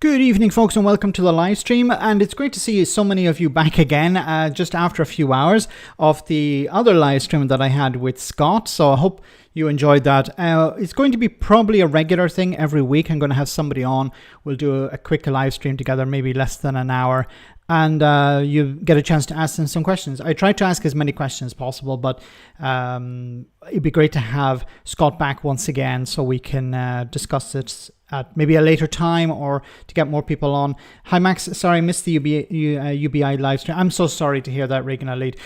Good evening, folks, and welcome to the live stream. And it's great to see so many of you back again, just after a few hours of the other live stream that I had with Scott. So I hope you enjoyed that. It's going to be probably a regular thing every week. I'm going to have somebody on. We'll do a quick live stream together, maybe less than an hour. And you get a chance to ask them some questions. I try to ask as many questions as possible, but it'd be great to have Scott back once again so we can discuss it at maybe a later time or to get more people on. Hi, Max. Sorry, I missed the UBI live stream. I'm so sorry to hear that, Regan Alid.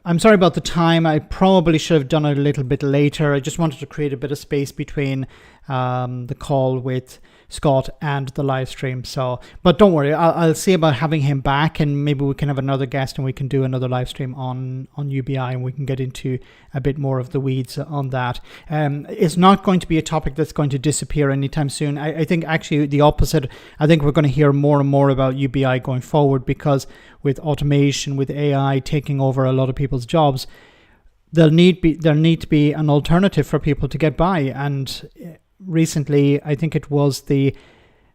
I'm sorry about the time. I probably should have done it a little bit later. I just wanted to create a bit of space between the call with Scott and the live stream. So, but don't worry, I'll see about having him back, and maybe we can have another guest and we can do another live stream on UBI, and we can get into a bit more of the weeds on that. It's not going to be a topic that's going to disappear anytime soon. I think actually the opposite. I think we're going to hear more and more about UBI going forward, because with automation, with AI taking over a lot of people's jobs, there need to be an alternative for people to get by. And recently, I think it was the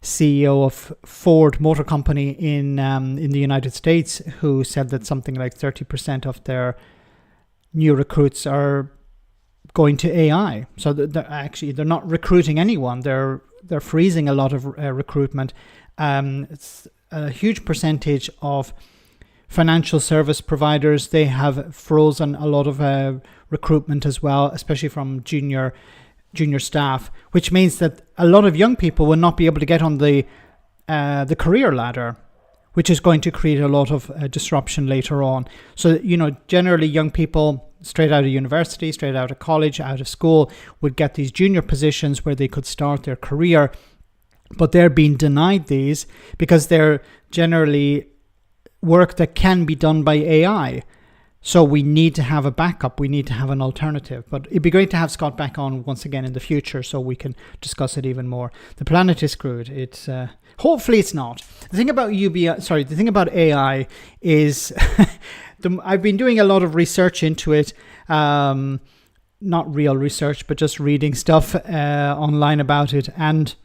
CEO of Ford Motor Company in the United States who said that something like 30% of their new recruits are going to AI. So they're not recruiting anyone. They're freezing a lot of recruitment. It's a huge percentage of financial service providers. They have frozen a lot of recruitment as well, especially from junior staff, which means that a lot of young people will not be able to get on the career ladder, which is going to create a lot of disruption later on. So, generally young people straight out of university, straight out of college, out of school would get these junior positions where they could start their career, but they're being denied these because they're generally work that can be done by AI. So we need to have a backup. We need to have an alternative. But it'd be great to have Scott back on once again in the future so we can discuss it even more. The planet is screwed. It's hopefully it's not. The thing about the thing about AI is I've been doing a lot of research into it. Not real research, but just reading stuff online about it. And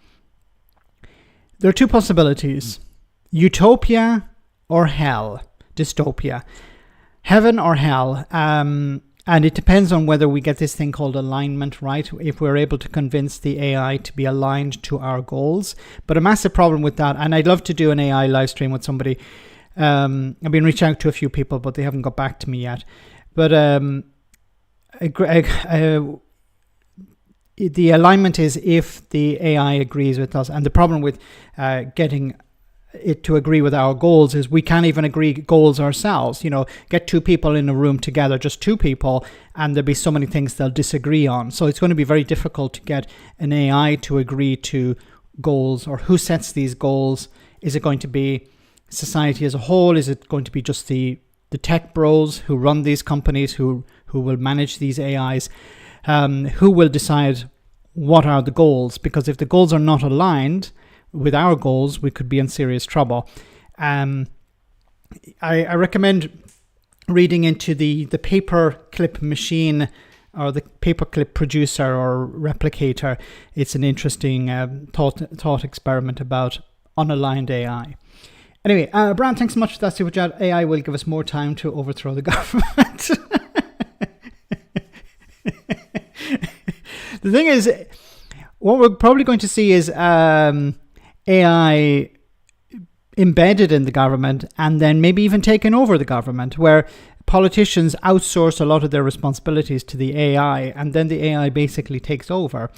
there are two possibilities: utopia or hell, dystopia. Heaven or hell, and it depends on whether we get this thing called alignment right, if we're able to convince the AI to be aligned to our goals. But a massive problem with that, and I'd love to do an AI live stream with somebody. I've been reaching out to a few people, but they haven't got back to me yet. But the alignment is if the AI agrees with us, and the problem with getting it to agree with our goals is we can't even agree goals ourselves. Get two people in a room together, just two people, and there'll be so many things they'll disagree on. So it's going to be very difficult to get an AI to agree to goals, or who sets these goals. Is it going to be society as a whole? Is it going to be just the tech bros who run these companies, who will manage these AIs? Who will decide what are the goals? Because if the goals are not aligned with our goals, we could be in serious trouble. I recommend reading into the paperclip machine, or the paperclip producer or replicator. It's an interesting thought experiment about unaligned AI. Anyway, Brian, thanks so much for that super chat. AI will give us more time to overthrow the government. The thing is, what we're probably going to see is AI embedded in the government, and then maybe even taken over the government, where politicians outsource a lot of their responsibilities to the AI, and then the AI basically takes over.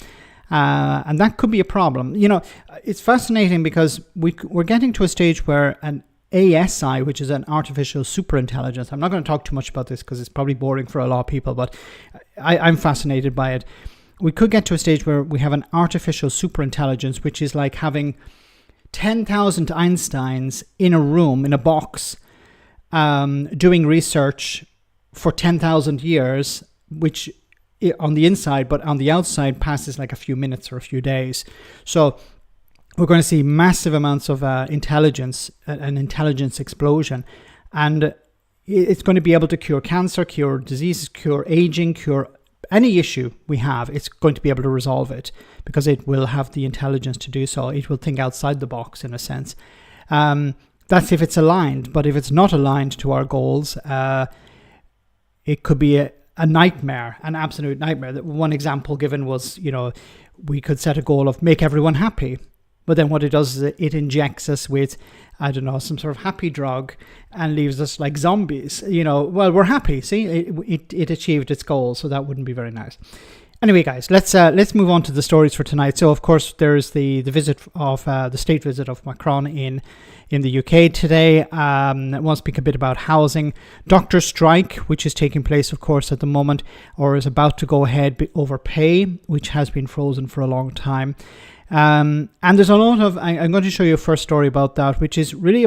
And that could be a problem. It's fascinating because we're getting to a stage where an ASI, which is an artificial superintelligence. I'm not going to talk too much about this because it's probably boring for a lot of people, but I'm fascinated by it. We could get to a stage where we have an artificial superintelligence, which is like having 10,000 Einsteins in a room, in a box, doing research for 10,000 years, which on the inside, but on the outside passes like a few minutes or a few days. So we're going to see massive amounts of intelligence, an intelligence explosion. And it's going to be able to cure cancer, cure diseases, cure aging, cure any issue we have, it's going to be able to resolve it because it will have the intelligence to do so. It will think outside the box in a sense. That's if it's aligned, but if it's not aligned to our goals, it could be a nightmare, an absolute nightmare. One example given was, we could set a goal of make everyone happy. But then what it does is it injects us with, I don't know, some sort of happy drug and leaves us like zombies. Well, we're happy. See, it achieved its goal, so that wouldn't be very nice. Anyway, guys, let's move on to the stories for tonight. So, of course, there's the visit of the state visit of Macron in the UK today. I want to speak a bit about housing. Doctor strike, which is taking place, of course, at the moment, or is about to go ahead over pay, which has been frozen for a long time. And there's a lot of. I'm going to show you a first story about that, which is really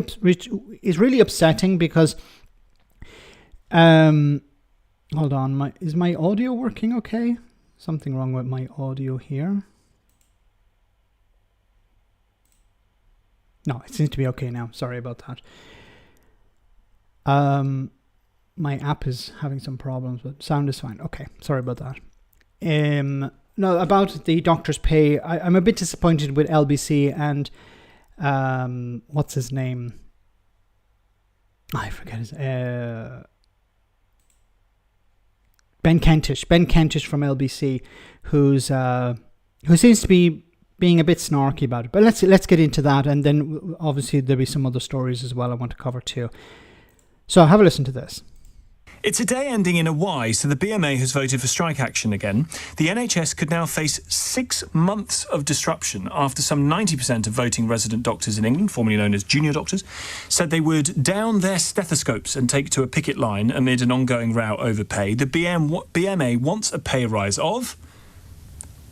upsetting because. Hold on, is my audio working okay? Something wrong with my audio here. No, it seems to be okay now. Sorry about that. My app is having some problems, but sound is fine. Okay, sorry about that. No, about the doctor's pay, I'm a bit disappointed with LBC and what's his name? I forget his Ben Kentish from LBC, who seems to be being a bit snarky about it. But let's get into that, and then obviously there'll be some other stories as well I want to cover too. So have a listen to this. It's a day ending in a Y, so the BMA has voted for strike action again. The NHS could now face 6 months of disruption after some 90% of voting resident doctors in England, formerly known as junior doctors, said they would down their stethoscopes and take to a picket line amid an ongoing row over pay. The BMA wants a pay rise of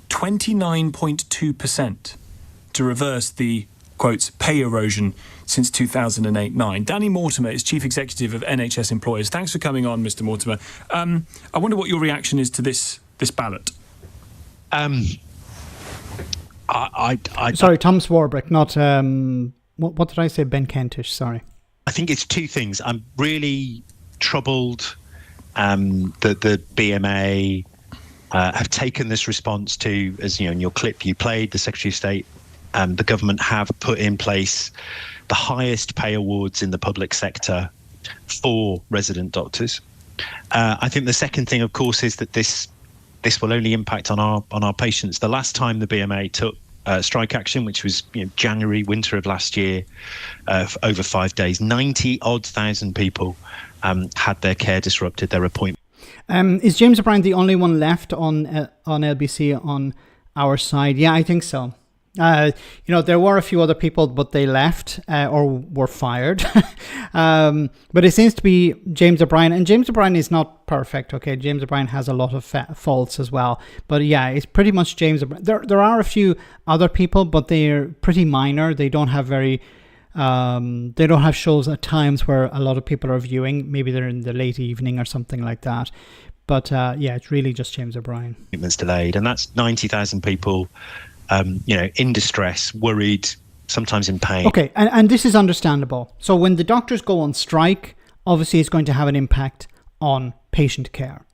29.2% to reverse the, quotes, pay erosion since 2008-9. Danny Mortimer is Chief Executive of NHS Employers. Thanks for coming on, Mr. Mortimer. I wonder what your reaction is to this ballot. Sorry, Tom Swarbrick, not... what did I say? Ben Kentish, sorry. I think it's two things. I'm really troubled that the BMA have taken this response to, as you know, in your clip you played, the Secretary of State, the government have put in place the highest pay awards in the public sector for resident doctors. I think the second thing, of course, is that this will only impact on our patients. The last time the BMA took strike action, which was January, winter of last year, for over 5 days, 90,000 people had their care disrupted, their appointment. Is James O'Brien the only one left on LBC on our side? Yeah, I think so. There were a few other people, but they left or were fired. But it seems to be James O'Brien, and James O'Brien is not perfect. Okay, James O'Brien has a lot of faults as well. But yeah, it's pretty much James O'Brien. There are a few other people, but they're pretty minor. They don't have very. They don't have shows at times where a lot of people are viewing. Maybe they're in the late evening or something like that. But yeah, it's really just James O'Brien. Appointments delayed, and that's 90,000 people. In distress, worried, sometimes in pain. Okay, and this is understandable. So when the doctors go on strike, obviously it's going to have an impact on patient care.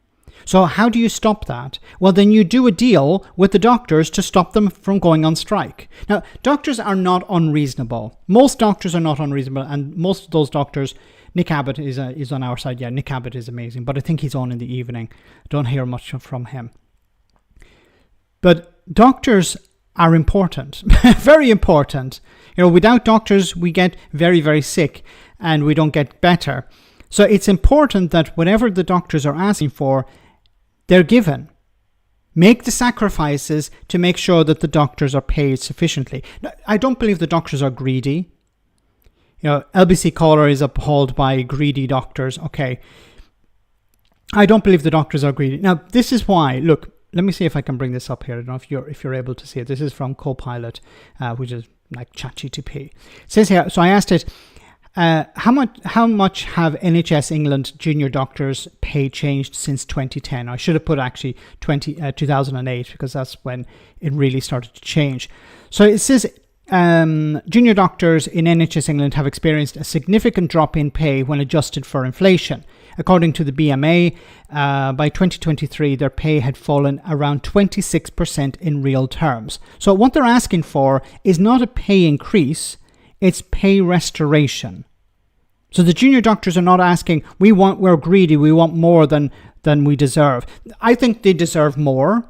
So how do you stop that? Well, then you do a deal with the doctors to stop them from going on strike. Now, doctors are not unreasonable. Most doctors are not unreasonable, and most of those doctors, Nick Abbott is on our side. Yeah, Nick Abbott is amazing, but I think he's on in the evening. Don't hear much from him. But doctors are important, very important. Without doctors, we get very, very sick and we don't get better. So it's important that whatever the doctors are asking for, they're given. Make the sacrifices to make sure that the doctors are paid sufficiently. Now, I don't believe the doctors are greedy. LBC caller is appalled by greedy doctors. Okay. I don't believe the doctors are greedy. Now, this is why, look, let me see if I can bring this up here. I don't know if you're able to see it. This is from Copilot, which is like ChatGPT. It says here, so I asked it, how much have NHS England junior doctors' pay changed since 2010? I should have put actually 2008 because that's when it really started to change. So it says junior doctors in NHS England have experienced a significant drop in pay when adjusted for inflation. According to the BMA, by 2023, their pay had fallen around 26% in real terms. So what they're asking for is not a pay increase, it's pay restoration. So the junior doctors are not asking, we're greedy, we want more than we deserve. I think they deserve more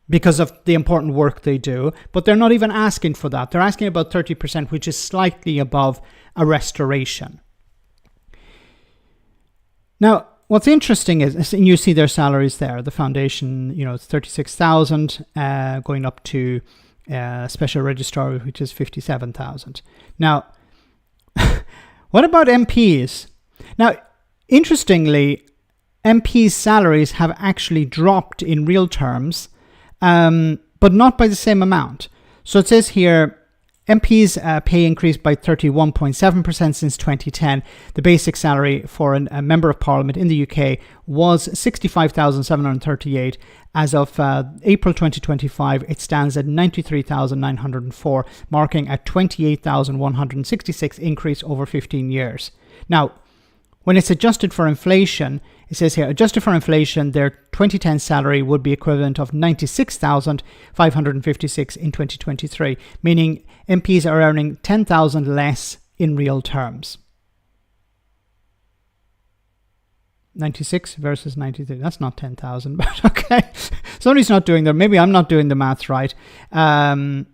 because of the important work they do, but they're not even asking for that. They're asking about 30%, which is slightly above a restoration. Now, what's interesting is, and you see their salaries there. The foundation, it's 36,000, going up to special registrar, which is 57,000. Now, what about MPs? Now, interestingly, MPs' salaries have actually dropped in real terms, but not by the same amount. So it says here, MPs' pay increased by 31.7% since 2010. The basic salary for a member of parliament in the UK was 65,738. As of April 2025, it stands at 93,904, marking a 28,166 increase over 15 years. Now, when it's adjusted for inflation, it says here, adjusted for inflation, their 2010 salary would be equivalent of 96,556 in 2023, meaning MPs are earning 10,000 less in real terms. 96 versus 93, that's not 10,000, but okay. Somebody's not doing that. Maybe I'm not doing the maths right. Okay,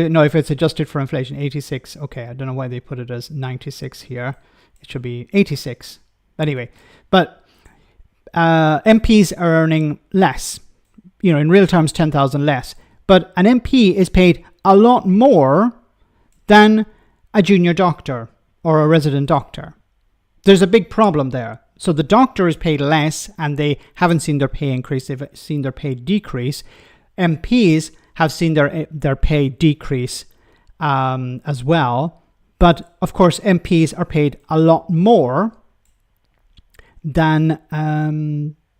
no, if it's adjusted for inflation, 86. Okay, I don't know why they put it as 96 here. It should be 86. Anyway, but MPs are earning less, in real terms, 10,000 less. But an MP is paid a lot more than a junior doctor or a resident doctor. There's a big problem there. So the doctor is paid less and they haven't seen their pay increase, they've seen their pay decrease. MPs have seen their pay decrease as well. But of course, MPs are paid a lot more than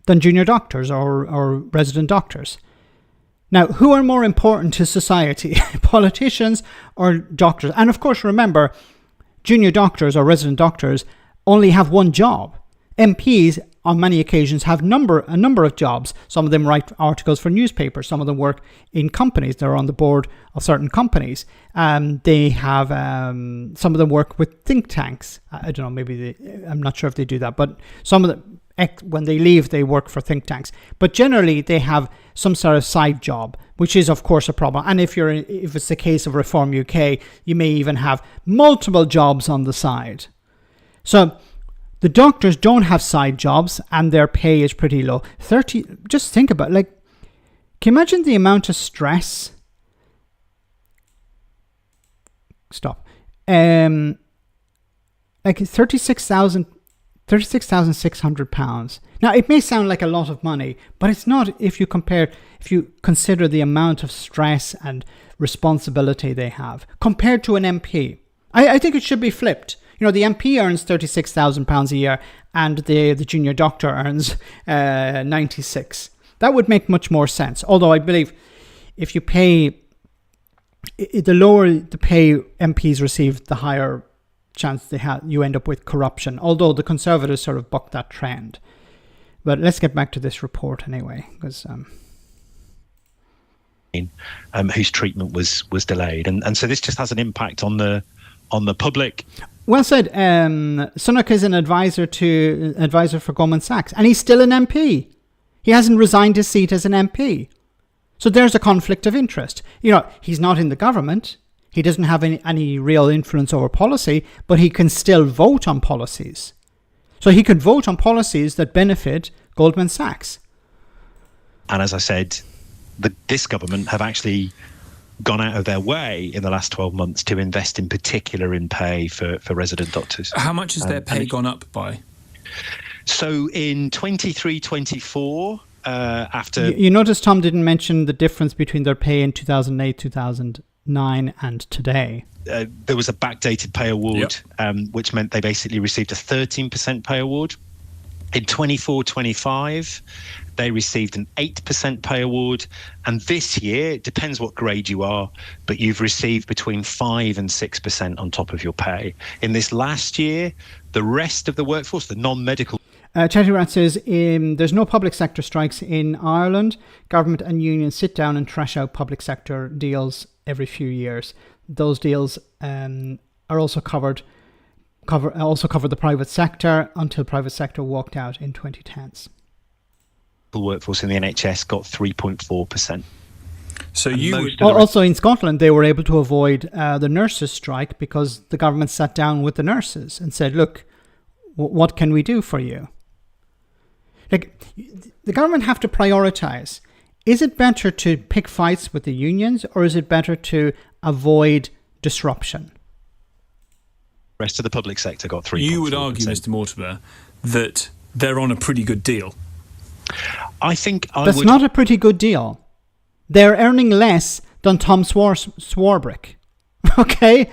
junior doctors or resident doctors. Now, who are more important to society, politicians or doctors? And of course, remember, junior doctors or resident doctors only have one job. MPs, on many occasions, have a number of jobs. Some of them write articles for newspapers. Some of them work in companies. They're on the board of certain companies. They have some of them work with think tanks. I don't know. I'm not sure if they do that, but some of them, when they leave, they work for think tanks. But generally, they have some sort of side job, which is, of course, a problem. And if it's the case of Reform UK, you may even have multiple jobs on the side. So the doctors don't have side jobs and their pay is pretty low. Just think about can you imagine the amount of stress? Stop. 36,600 pounds. Now it may sound like a lot of money, but it's not if you consider the amount of stress and responsibility they have compared to an MP. I think it should be flipped. The MP earns £36,000 a year and the junior doctor earns 96. That would make much more sense. Although I believe if you pay, the lower the pay MPs receive, the higher chance you end up with corruption. Although the Conservatives sort of bucked that trend. But let's get back to this report anyway, because whose treatment was delayed, and so this just has an impact on the public. Well said. Sunak is an advisor for Goldman Sachs, and he's still an MP. He hasn't resigned his seat as an MP. So there's a conflict of interest. He's not in the government. He doesn't have any real influence over policy, but he can still vote on policies. So he could vote on policies that benefit Goldman Sachs. And as I said, this government have actually gone out of their way in the last 12 months to invest in particular in pay for resident doctors. How much has their pay gone up by? So in 23-24, after... You notice Tom didn't mention the difference between their pay in 2008, 2009 and today. There was a backdated pay award, which meant they basically received a 13% pay award. In 24-25, They received an 8% pay award. And this year, it depends what grade you are, but you've received between 5 and 6% on top of your pay. In this last year, the rest of the workforce, the non-medical... Chatty Rat says, there's no public sector strikes in Ireland. Government and unions sit down and trash out public sector deals every few years. Those deals are also cover the private sector until private sector walked out in 2010s. The workforce in the NHS got 3.4%. So you would also in Scotland, they were able to avoid the nurses' strike because the government sat down with the nurses and said, look, what can we do for you? Like, the government have to prioritize. Is it better to pick fights with the unions, or is it better to avoid disruption? The rest of the public sector got 3.4%. You would argue, Mr. Mortimer, that they're on a pretty good deal. I think that's not a pretty good deal. They're earning less than Tom Swarbrick. Okay?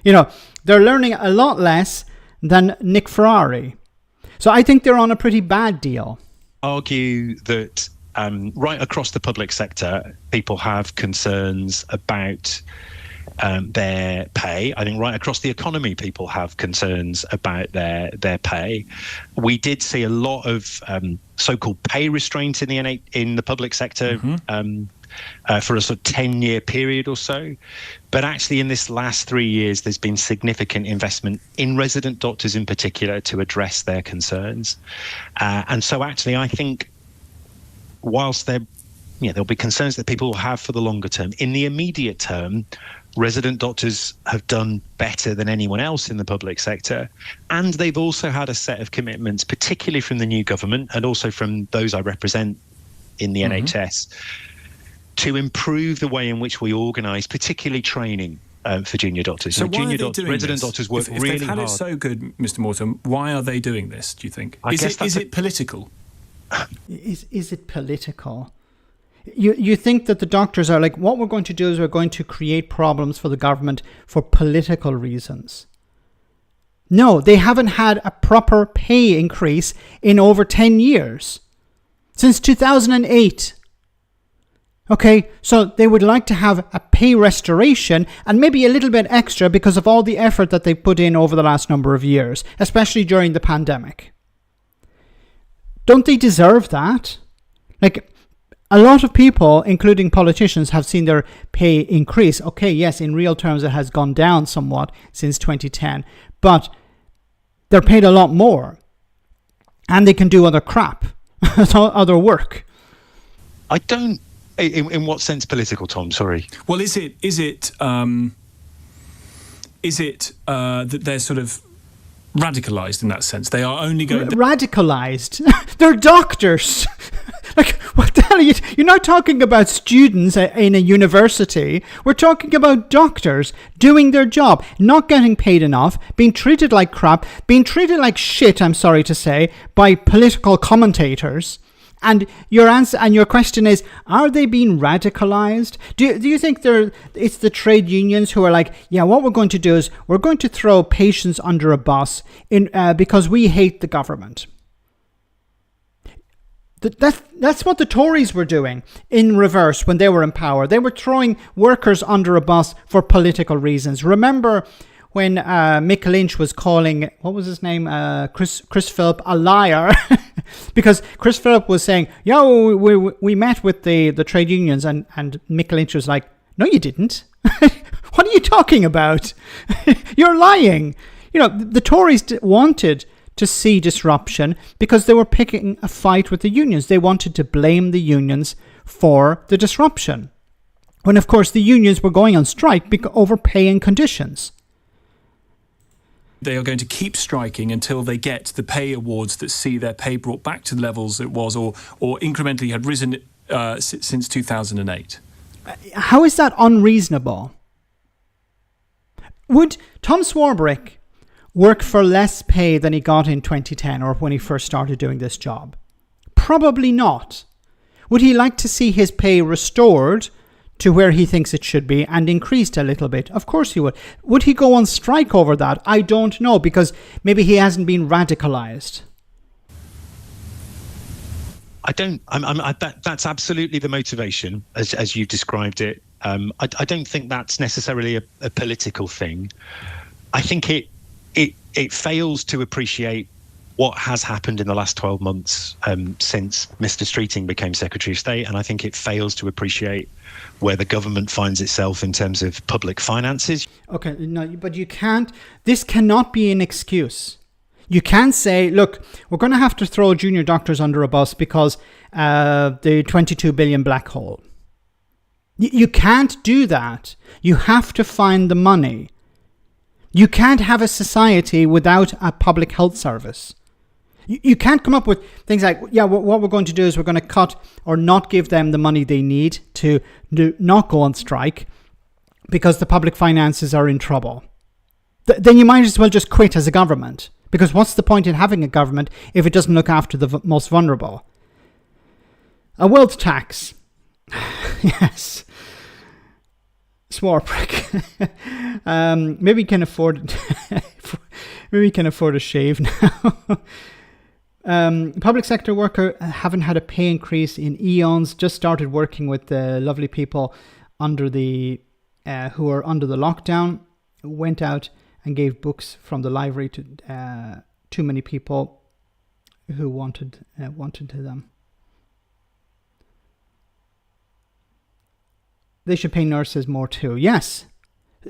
They're earning a lot less than Nick Ferrari. So I think they're on a pretty bad deal. Argue that right across the public sector, people have concerns about their pay. I think right across the economy, people have concerns about their pay. We did see a lot of so-called pay restraint in the public sector for a sort of 10-year period or so. But actually, in this last 3 years, there's been significant investment in resident doctors in particular to address their concerns. And so actually, I think whilst there'll be concerns that people will have for the longer term, in the immediate term, resident doctors have done better than anyone else in the public sector. And they've also had a set of commitments, particularly from the new government and also from those I represent in the NHS, to improve the way in which we organise, particularly training for junior doctors. So junior doctors, resident doctors work really hard. If they've had it so good, Mr. Mortimer, why are they doing this, do you think? Is it political? Is it political? You think that the doctors are like, what we're going to do is we're going to create problems for the government for political reasons. No, they haven't had a proper pay increase in over 10 years. Since 2008. Okay, so they would like to have a pay restoration and maybe a little bit extra because of all the effort that they've put in over the last number of years, especially during the pandemic. Don't they deserve that? Like, a lot of people, including politicians, have seen their pay increase. Okay, yes, in real terms it has gone down somewhat since 2010, but they're paid a lot more. And they can do other crap, other work. I don't... In what sense political, Tom? Sorry. Well, is it that they're sort of radicalised in that sense? They are only going... Radicalised? They're doctors! Like, what the hell are you... You're not talking about students in a university. We're talking about doctors doing their job, not getting paid enough, being treated like crap, being treated like shit, I'm sorry to say, by political commentators. And your answer and your question is, are they being radicalized? Do you think it's the trade unions who are like, yeah, what we're going to do is we're going to throw patients under a bus because we hate the government? That's what the Tories were doing in reverse when they were in power. They were throwing workers under a bus for political reasons. Remember when Mick Lynch was calling, what was his name, Chris Philp a liar, because Chris Philp was saying, yeah, we met with the trade unions, and Mick Lynch was like, no, you didn't. What are you talking about? You're lying. The Tories wanted to see disruption because they were picking a fight with the unions. They wanted to blame the unions for the disruption, when of course the unions were going on strike over pay and conditions. They are going to keep striking until they get the pay awards that see their pay brought back to the levels it was or incrementally had risen since 2008. How is that unreasonable? Would Tom Swarbrick work for less pay than he got in 2010 or when he first started doing this job? Probably not. Would he like to see his pay restored to where he thinks it should be and increased a little bit? Of course he would. Would he go on strike over that? I don't know, because maybe he hasn't been radicalized. I don't. That's absolutely the motivation, as you described it. I don't think that's necessarily a political thing. I think it fails to appreciate what has happened in the last 12 months since Mr. Streeting became Secretary of State, and I think it fails to appreciate where the government finds itself in terms of public finances. Okay, no, but you can't. This cannot be an excuse. You can't say, look, we're going to have to throw junior doctors under a bus because the 22 billion black hole. You can't do that. You have to find the money. You can't have a society without a public health service. You can't come up with things like, yeah, what we're going to do is we're going to cut or not give them the money they need to not go on strike because the public finances are in trouble. Then you might as well just quit as a government. Because what's the point in having a government if it doesn't look after the most vulnerable? A wealth tax. Yes. Swore prick. Maybe we can afford maybe we can afford a shave now. Public sector worker haven't had a pay increase in eons. Just started working with the lovely people under the who are under the lockdown. Went out and gave books from the library to too many people who wanted to them. They should pay nurses more too. Yes,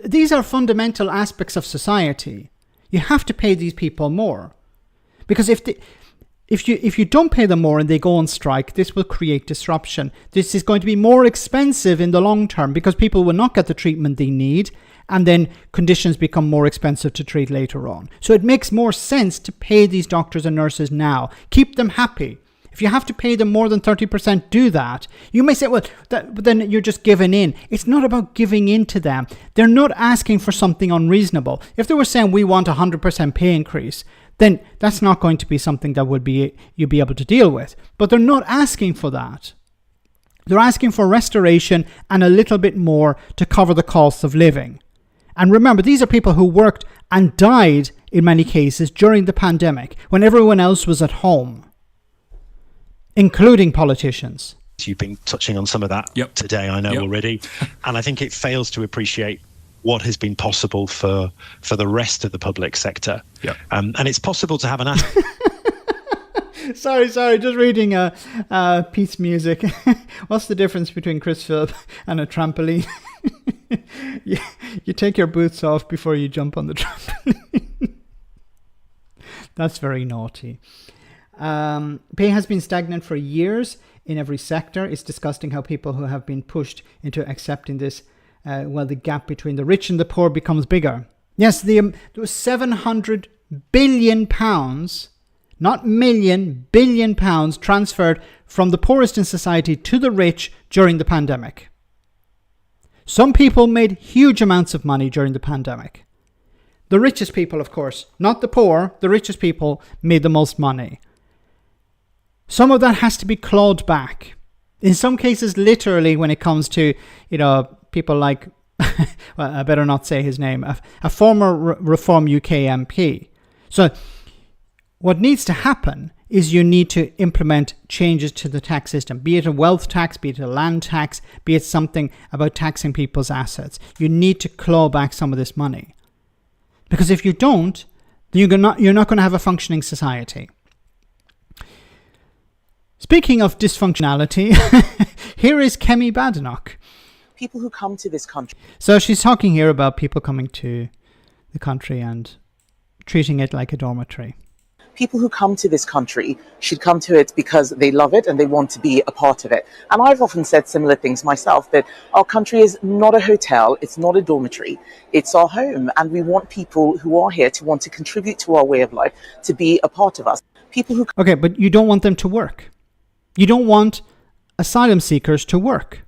these are fundamental aspects of society. You have to pay these people more, because if you don't pay them more and they go on strike, this will create disruption. This is going to be more expensive in the long term because people will not get the treatment they need. And then conditions become more expensive to treat later on. So it makes more sense to pay these doctors and nurses now. Keep them happy. If you have to pay them more than 30%, do that. You may say, well, but then you're just giving in. It's not about giving in to them. They're not asking for something unreasonable. If they were saying we want a 100% pay increase, then that's not going to be something that you'll be able to deal with. But they're not asking for that. They're asking for restoration and a little bit more to cover the costs of living. And remember, these are people who worked and died in many cases during the pandemic when everyone else was at home, including politicians. You've been touching on some of that today, I know already. And I think it fails to appreciate what has been possible for the rest of the public sector. And it's possible to have an... Sorry, just reading peace music. What's the difference between Chris Philp and a trampoline? You take your boots off before you jump on the trampoline. That's very naughty. Pay has been stagnant for years in every sector. It's disgusting how people who have been pushed into accepting this, the gap between the rich and the poor becomes bigger. Yes, there was 700 billion pounds, not million, billion pounds transferred from the poorest in society to the rich during the pandemic. Some people made huge amounts of money during the pandemic. The richest people, of course, not the poor, the richest people made the most money. Some of that has to be clawed back. In some cases, literally, when it comes to, people like, well, I better not say his name, a former Reform UK MP. So what needs to happen is you need to implement changes to the tax system, be it a wealth tax, be it a land tax, be it something about taxing people's assets. You need to claw back some of this money. Because if you don't, then you're not going to have a functioning society. Speaking of dysfunctionality, here is Kemi Badenoch. People who come to this country. So she's talking here about people coming to the country and treating it like a dormitory. People who come to this country should come to it because they love it and they want to be a part of it. And I've often said similar things myself, that our country is not a hotel, it's not a dormitory, it's our home. And we want people who are here to want to contribute to our way of life, to be a part of us. People who... Okay, but you don't want them to work. You don't want asylum seekers to work.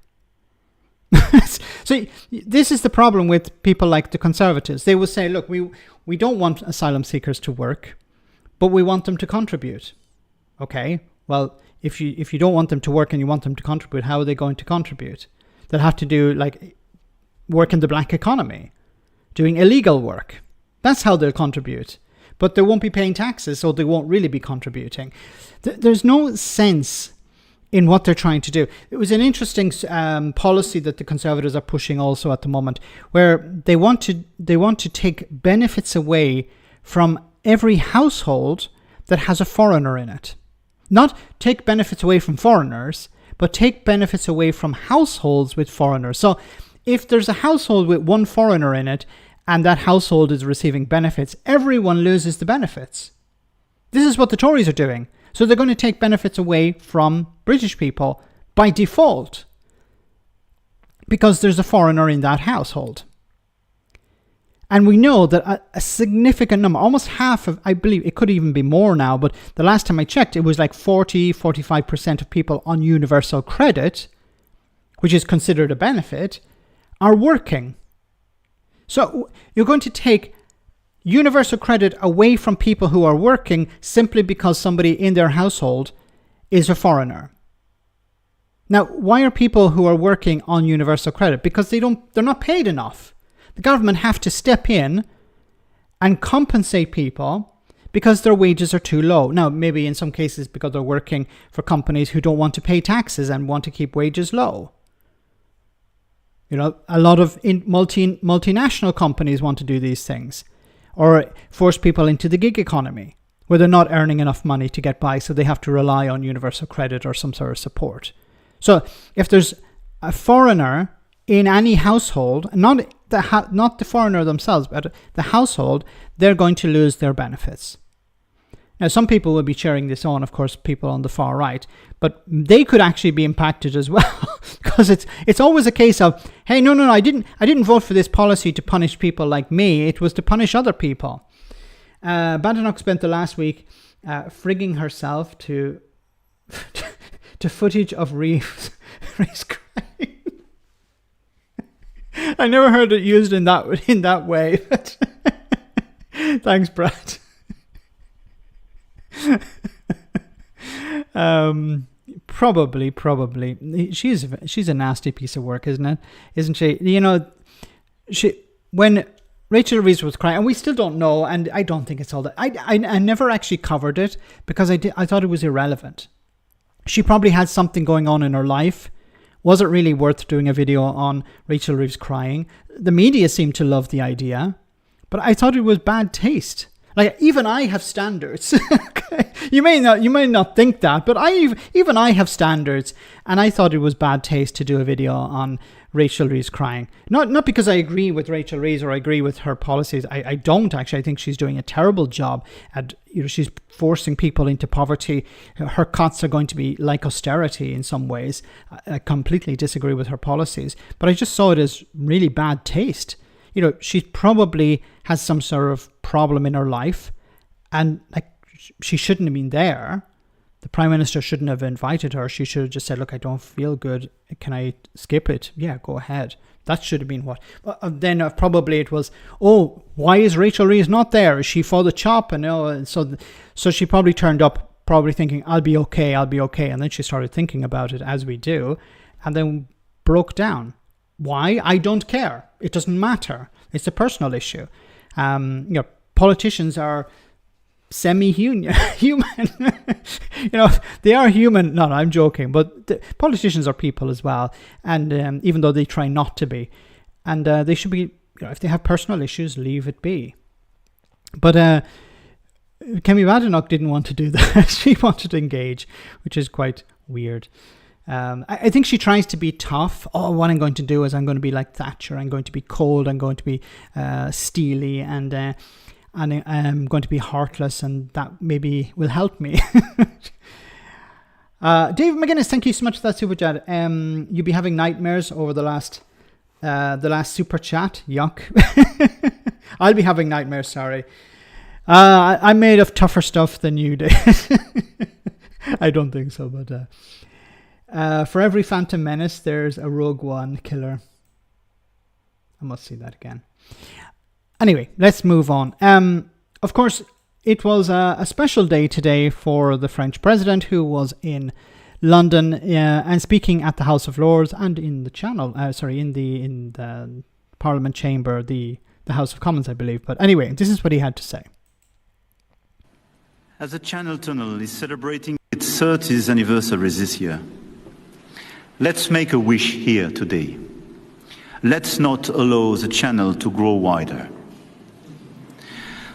So this is the problem with people like the Conservatives. They will say, look, we don't want asylum seekers to work, but we want them to contribute. Okay, well, if you don't want them to work and you want them to contribute, how are they going to contribute? They'll have to do like work in the black economy, doing illegal work. That's how they'll contribute. But they won't be paying taxes, so they won't really be contributing. There's no sense in what they're trying to do. It was an interesting policy that the Conservatives are pushing also at the moment, where they want to take benefits away from every household that has a foreigner in it. Not take benefits away from foreigners, but take benefits away from households with foreigners. So if there's a household with one foreigner in it and that household is receiving benefits, everyone loses the benefits. This is what the Tories are doing. So they're going to take benefits away from British people by default because there's a foreigner in that household. And we know that a significant number, almost half of, I believe it could even be more now, but the last time I checked, it was like 45% of people on universal credit, which is considered a benefit, are working. So you're going to take universal credit away from people who are working simply because somebody in their household is a foreigner. Now, why are people who are working on universal credit? Because they're not paid enough. The government have to step in and compensate people because their wages are too low. Now, maybe in some cases because they're working for companies who don't want to pay taxes and want to keep wages low. You know, a lot of multinational companies want to do these things, or force people into the gig economy where they're not earning enough money to get by, so they have to rely on universal credit or some sort of support. So if there's a foreigner in any household, not the foreigner themselves, but the household, they're going to lose their benefits. Now, some people will be cheering this on, of course, people on the far right, but they could actually be impacted as well, because it's always a case of, hey, no, I didn't vote for this policy to punish people like me. It was to punish other people. Badenoch spent the last week frigging herself to footage of Reeves crying. I never heard it used in that way. But thanks, Brad. Probably. She's a nasty piece of work, isn't she? You know, when Rachel Reeves was crying, and we still don't know, and I don't think it's all that. I never actually covered it because I thought it was irrelevant. She probably had something going on in her life. Was it really worth doing a video on Rachel Reeves crying? The media seemed to love the idea, but I thought it was bad taste. Like, even I have standards. Okay? You may not think that, but even I have standards, and I thought it was bad taste to do a video on Rachel Reeves crying. Not because I agree with Rachel Reeves or I agree with her policies. I don't actually. I think she's doing a terrible job at, she's forcing people into poverty. Her cuts are going to be like austerity in some ways. I completely disagree with her policies, but I just saw it as really bad taste. She probably has some sort of problem in her life, and she shouldn't have been there. The Prime Minister shouldn't have invited her. She should have just said, look, I don't feel good. Can I skip it? Yeah, go ahead. That should have been what. Then probably it was, oh, why is Rachel Reeves not there? Is she for the chop? And so she probably turned up probably thinking, I'll be okay. And then she started thinking about it, as we do, and then broke down. Why? I don't care. It doesn't matter. It's a personal issue. Politicians are semi-human. They are human. No, I'm joking. But politicians are people as well. And even though they try not to be. And they should be, if they have personal issues, leave it be. But Kemi Badenoch didn't want to do that. She wanted to engage, which is quite weird. I think she tries to be tough. Oh, what I'm going to do is I'm going to be like Thatcher. I'm going to be cold. I'm going to be steely, and I'm going to be heartless, and that maybe will help me. David McGuinness, thank you so much for that super chat. You'll be having nightmares over the last super chat. Yuck. I'll be having nightmares. Sorry. I'm made of tougher stuff than you did. I don't think so, but. For every Phantom Menace, there's a Rogue One killer. I must see that again. Anyway, let's move on. Of course, it was a special day today for the French president, who was in London and speaking at the House of Lords and in the Channel. In the Parliament chamber, the House of Commons, I believe. But anyway, this is what he had to say. As the Channel Tunnel is celebrating its 30th anniversary this year, Let's make a wish here today. Let's not allow the channel to grow wider.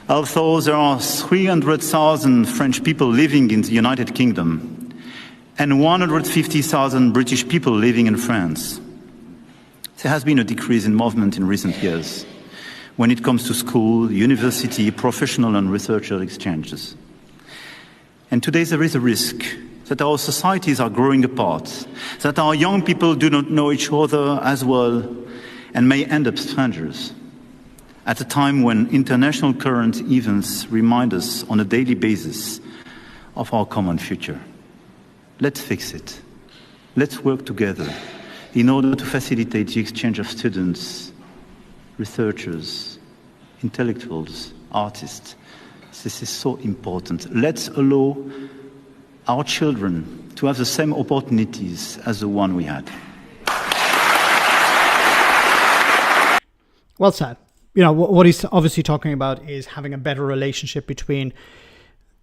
Although there are 300,000 French people living in the United Kingdom and 150,000 British people living in France, there has been a decrease in movement in recent years when it comes to school, university, professional and researcher exchanges. And today there is a risk that our societies are growing apart, that our young people do not know each other as well and may end up strangers. At a time when international current events remind us on a daily basis of our common future. Let's fix it. Let's work together in order to facilitate the exchange of students, researchers, intellectuals, artists. This is so important. Let's allow our children to have the same opportunities as the one we had. Well said. You know, what he's obviously talking about is having a better relationship between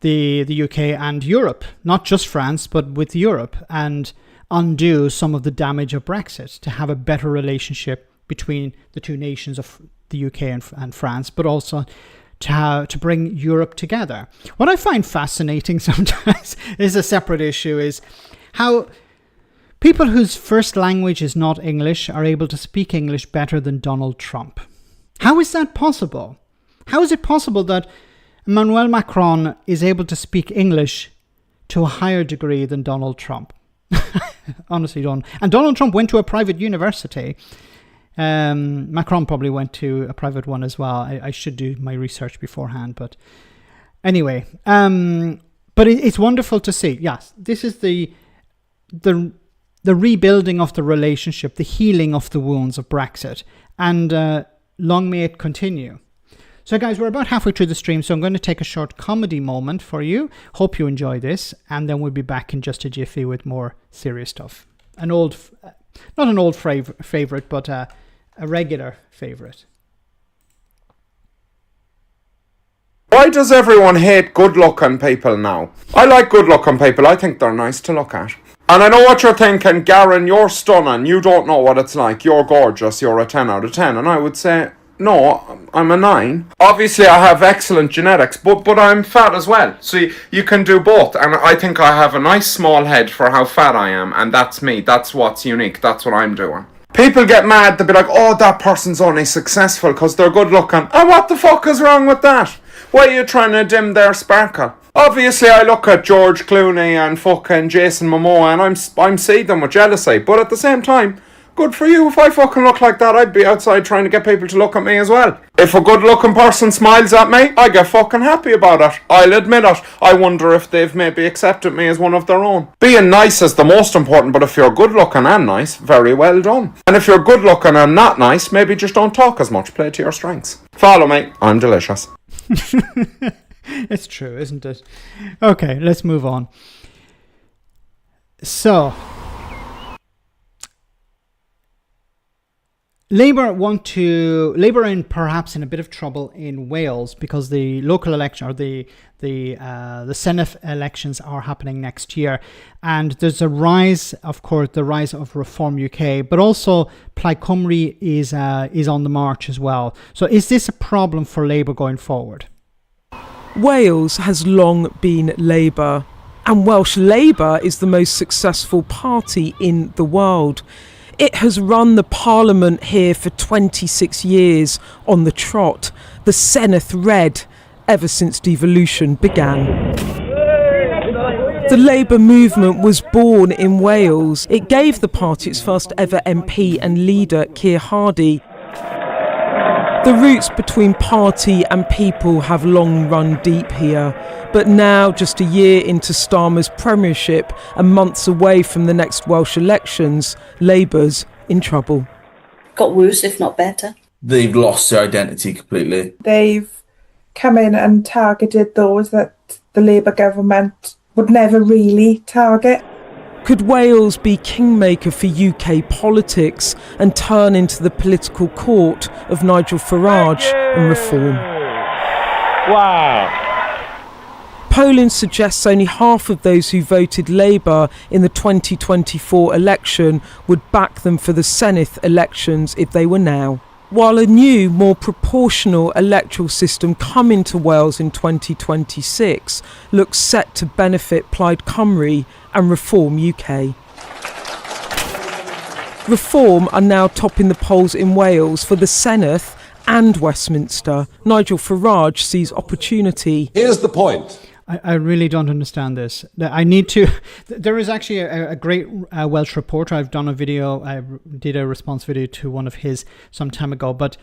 the UK and Europe, not just France, but with Europe, and undo some of the damage of Brexit, to have a better relationship between the two nations of the UK and France, but also to bring Europe together. What I find fascinating sometimes is a separate issue, is how people whose first language is not English are able to speak English better than Donald Trump. How is that possible? How is it possible that Emmanuel Macron is able to speak English to a higher degree than Donald Trump? Honestly, don't. And Donald Trump went to a private university. Macron probably went to a private one as well. I should do my research beforehand, but anyway. But it's wonderful to see. Yes, this is the rebuilding of the relationship, the healing of the wounds of Brexit, and long may it continue. So guys, we're about halfway through the stream, so I'm going to take a short comedy moment for you. Hope you enjoy this, and then we'll be back in just a jiffy with more serious stuff. Not an old favorite, but a regular favorite. Why does everyone hate good-looking people now? I like good-looking people. I think they're nice to look at. And I know what you're thinking, Garen, you're stunning. You don't know what it's like. You're gorgeous. You're a 10 out of 10. And I would say, no, I'm a 9. Obviously, I have excellent genetics, but I'm fat as well. So you can do both. And I think I have a nice small head for how fat I am. And that's me. That's what's unique. That's what I'm doing. People get mad. They'll be like, oh, that person's only successful because they're good looking. And what the fuck is wrong with that? Why are you trying to dim their sparkle? Obviously, I look at George Clooney and fucking Jason Momoa and I'm seeing them with jealousy. But at the same time, good for you. If I fucking look like that, I'd be outside trying to get people to look at me as well. If a good looking person smiles at me, I get fucking happy about it. I'll admit it. I wonder if they've maybe accepted me as one of their own. Being nice is the most important, but if you're good looking and nice, very well done. And if you're good looking and not nice, maybe just don't talk as much. Play to your strengths. Follow me. I'm delicious. It's true, isn't it? Okay, let's move on. So, Labour are perhaps in a bit of trouble in Wales because the local election, or the Senate elections, are happening next year, and there's a rise, of course, the rise of Reform UK, but also Plaid Cymru is on the march as well. So, is this a problem for Labour going forward? Wales has long been Labour, and Welsh Labour is the most successful party in the world. It has run the parliament here for 26 years on the trot, the Senedd Red, ever since devolution began. The Labour movement was born in Wales. It gave the party its first ever MP and leader, Keir Hardie. The roots between party and people have long run deep here, but now, just a year into Starmer's premiership and months away from the next Welsh elections, Labour's in trouble. Got worse, if not better. They've lost their identity completely. They've come in and targeted those that the Labour government would never really target. Could Wales be kingmaker for UK politics and turn into the political court of Nigel Farage and Reform? Wow. Polling suggests only half of those who voted Labour in the 2024 election would back them for the Senedd elections if they were now. While a new, more proportional electoral system coming to Wales in 2026 looks set to benefit Plaid Cymru and Reform UK. Reform are now topping the polls in Wales for the Senedd and Westminster. Nigel Farage sees opportunity. Here's the point. I really don't understand this. I need to. There is actually a great Welsh reporter. I've done a video. I did a response video to one of his some time ago. But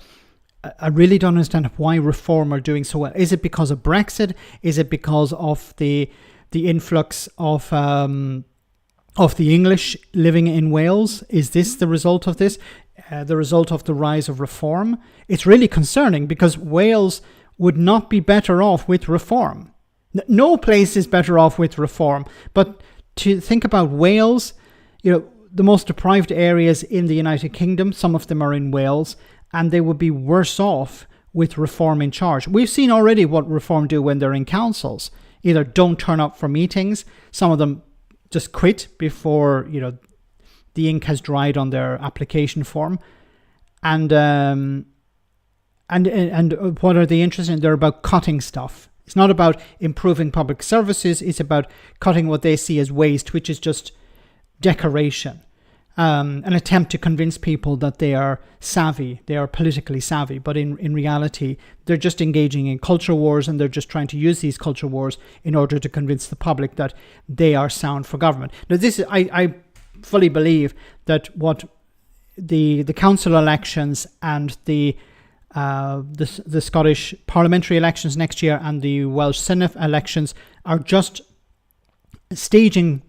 I really don't understand why Reform are doing so well. Is it because of Brexit? Is it because of the influx of the English living in Wales? Is this the result of this? The result of the rise of Reform? It's really concerning because Wales would not be better off with Reform. No place is better off with Reform. But to think about Wales, the most deprived areas in the United Kingdom, some of them are in Wales, and they would be worse off with Reform in charge. We've seen already what Reform do when they're in councils. Either don't turn up for meetings, some of them just quit before, the ink has dried on their application form. And what are they interested in? They're about cutting stuff. It's not about improving public services. It's about cutting what they see as waste, which is just decoration. An attempt to convince people that they are savvy, they are politically savvy. But in reality, they're just engaging in culture wars, and they're just trying to use these culture wars in order to convince the public that they are sound for government. Now, I fully believe that what the council elections and the Scottish parliamentary elections next year and the Welsh Senedd elections are just staging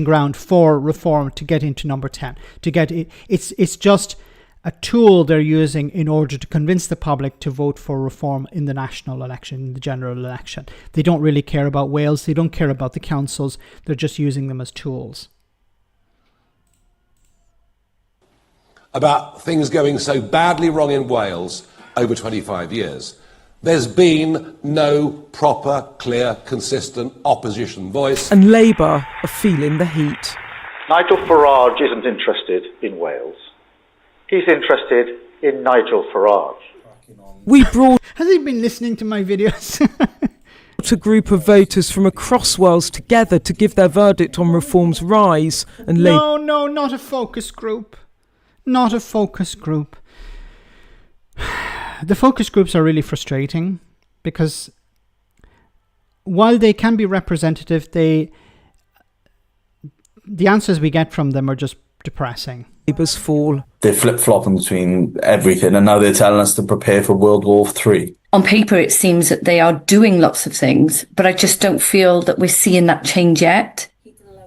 ground for Reform to get into number 10. To get it, it's just a tool they're using in order to convince the public to vote for Reform in the national election, in the general election. They don't really care about Wales. They don't care about the councils. They're just using them as tools. About things going so badly wrong in Wales over 25 years. There's been no proper, clear, consistent opposition voice. And Labour are feeling the heat. Nigel Farage isn't interested in Wales. He's interested in Nigel Farage. Has he been listening to my videos? A group of voters from across Wales together to give their verdict on Reform's rise. And No, not a focus group. Not a focus group. The focus groups are really frustrating because while they can be representative, the answers we get from them are just depressing. Labour's fall. They're flip-flopping between everything, and now they're telling us to prepare for World War III. On paper, it seems that they are doing lots of things, but I just don't feel that we're seeing that change yet.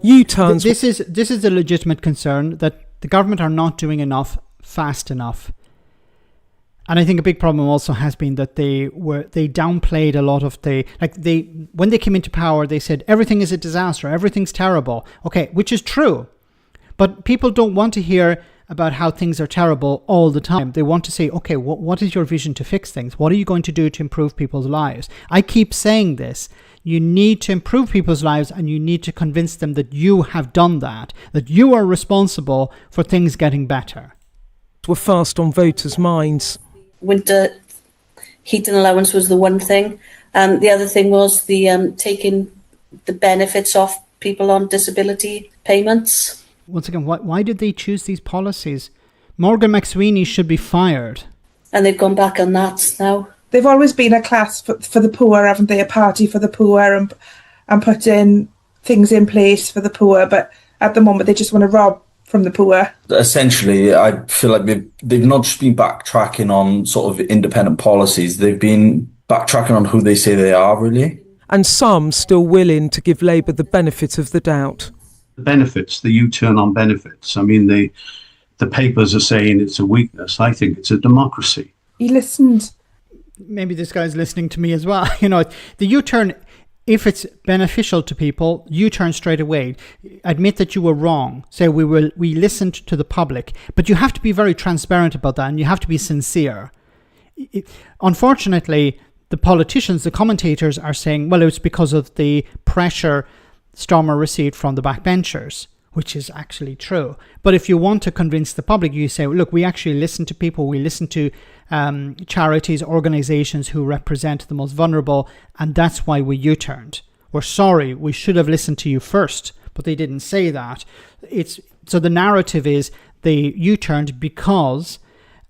U-turns. This is a legitimate concern that the government are not doing enough fast enough. And I think a big problem also has been that they downplayed a lot of when they came into power, they said everything is a disaster, everything's terrible. Okay, which is true. But people don't want to hear about how things are terrible all the time. They want to say, okay, what is your vision to fix things? What are you going to do to improve people's lives? I keep saying this. You need to improve people's lives, and you need to convince them that you have done that you are responsible for things getting better. Were fast on voters' minds. Winter heating allowance was the one thing, and the other thing was the taking the benefits off people on disability payments. Once again, why did they choose these policies? Morgan McSweeney should be fired. And they've gone back on that now. They've always been a class for the poor, haven't they? A party for the poor and putting things in place for the poor. But at the moment, they just want to rob from the poor. Essentially, I feel like they've not just been backtracking on sort of independent policies. They've been backtracking on who they say they are, really. And some still willing to give Labour the benefit of the doubt. The benefits, the U-turn on benefits. I mean, the papers are saying it's a weakness. I think it's a democracy. He listened. Maybe this guy's listening to me as well. The U-turn, if it's beneficial to people, U-turn straight away. Admit that you were wrong. Say we listened to the public, but you have to be very transparent about that, and you have to be sincere. Unfortunately, the politicians, the commentators are saying, well, it's because of the pressure Starmer received from the backbenchers, which is actually true. But if you want to convince the public, you say, look, we actually listen to people, we listen to charities, organizations who represent the most vulnerable, and that's why we U-turned. We're sorry, we should have listened to you first, but they didn't say that. So the narrative is they U-turned because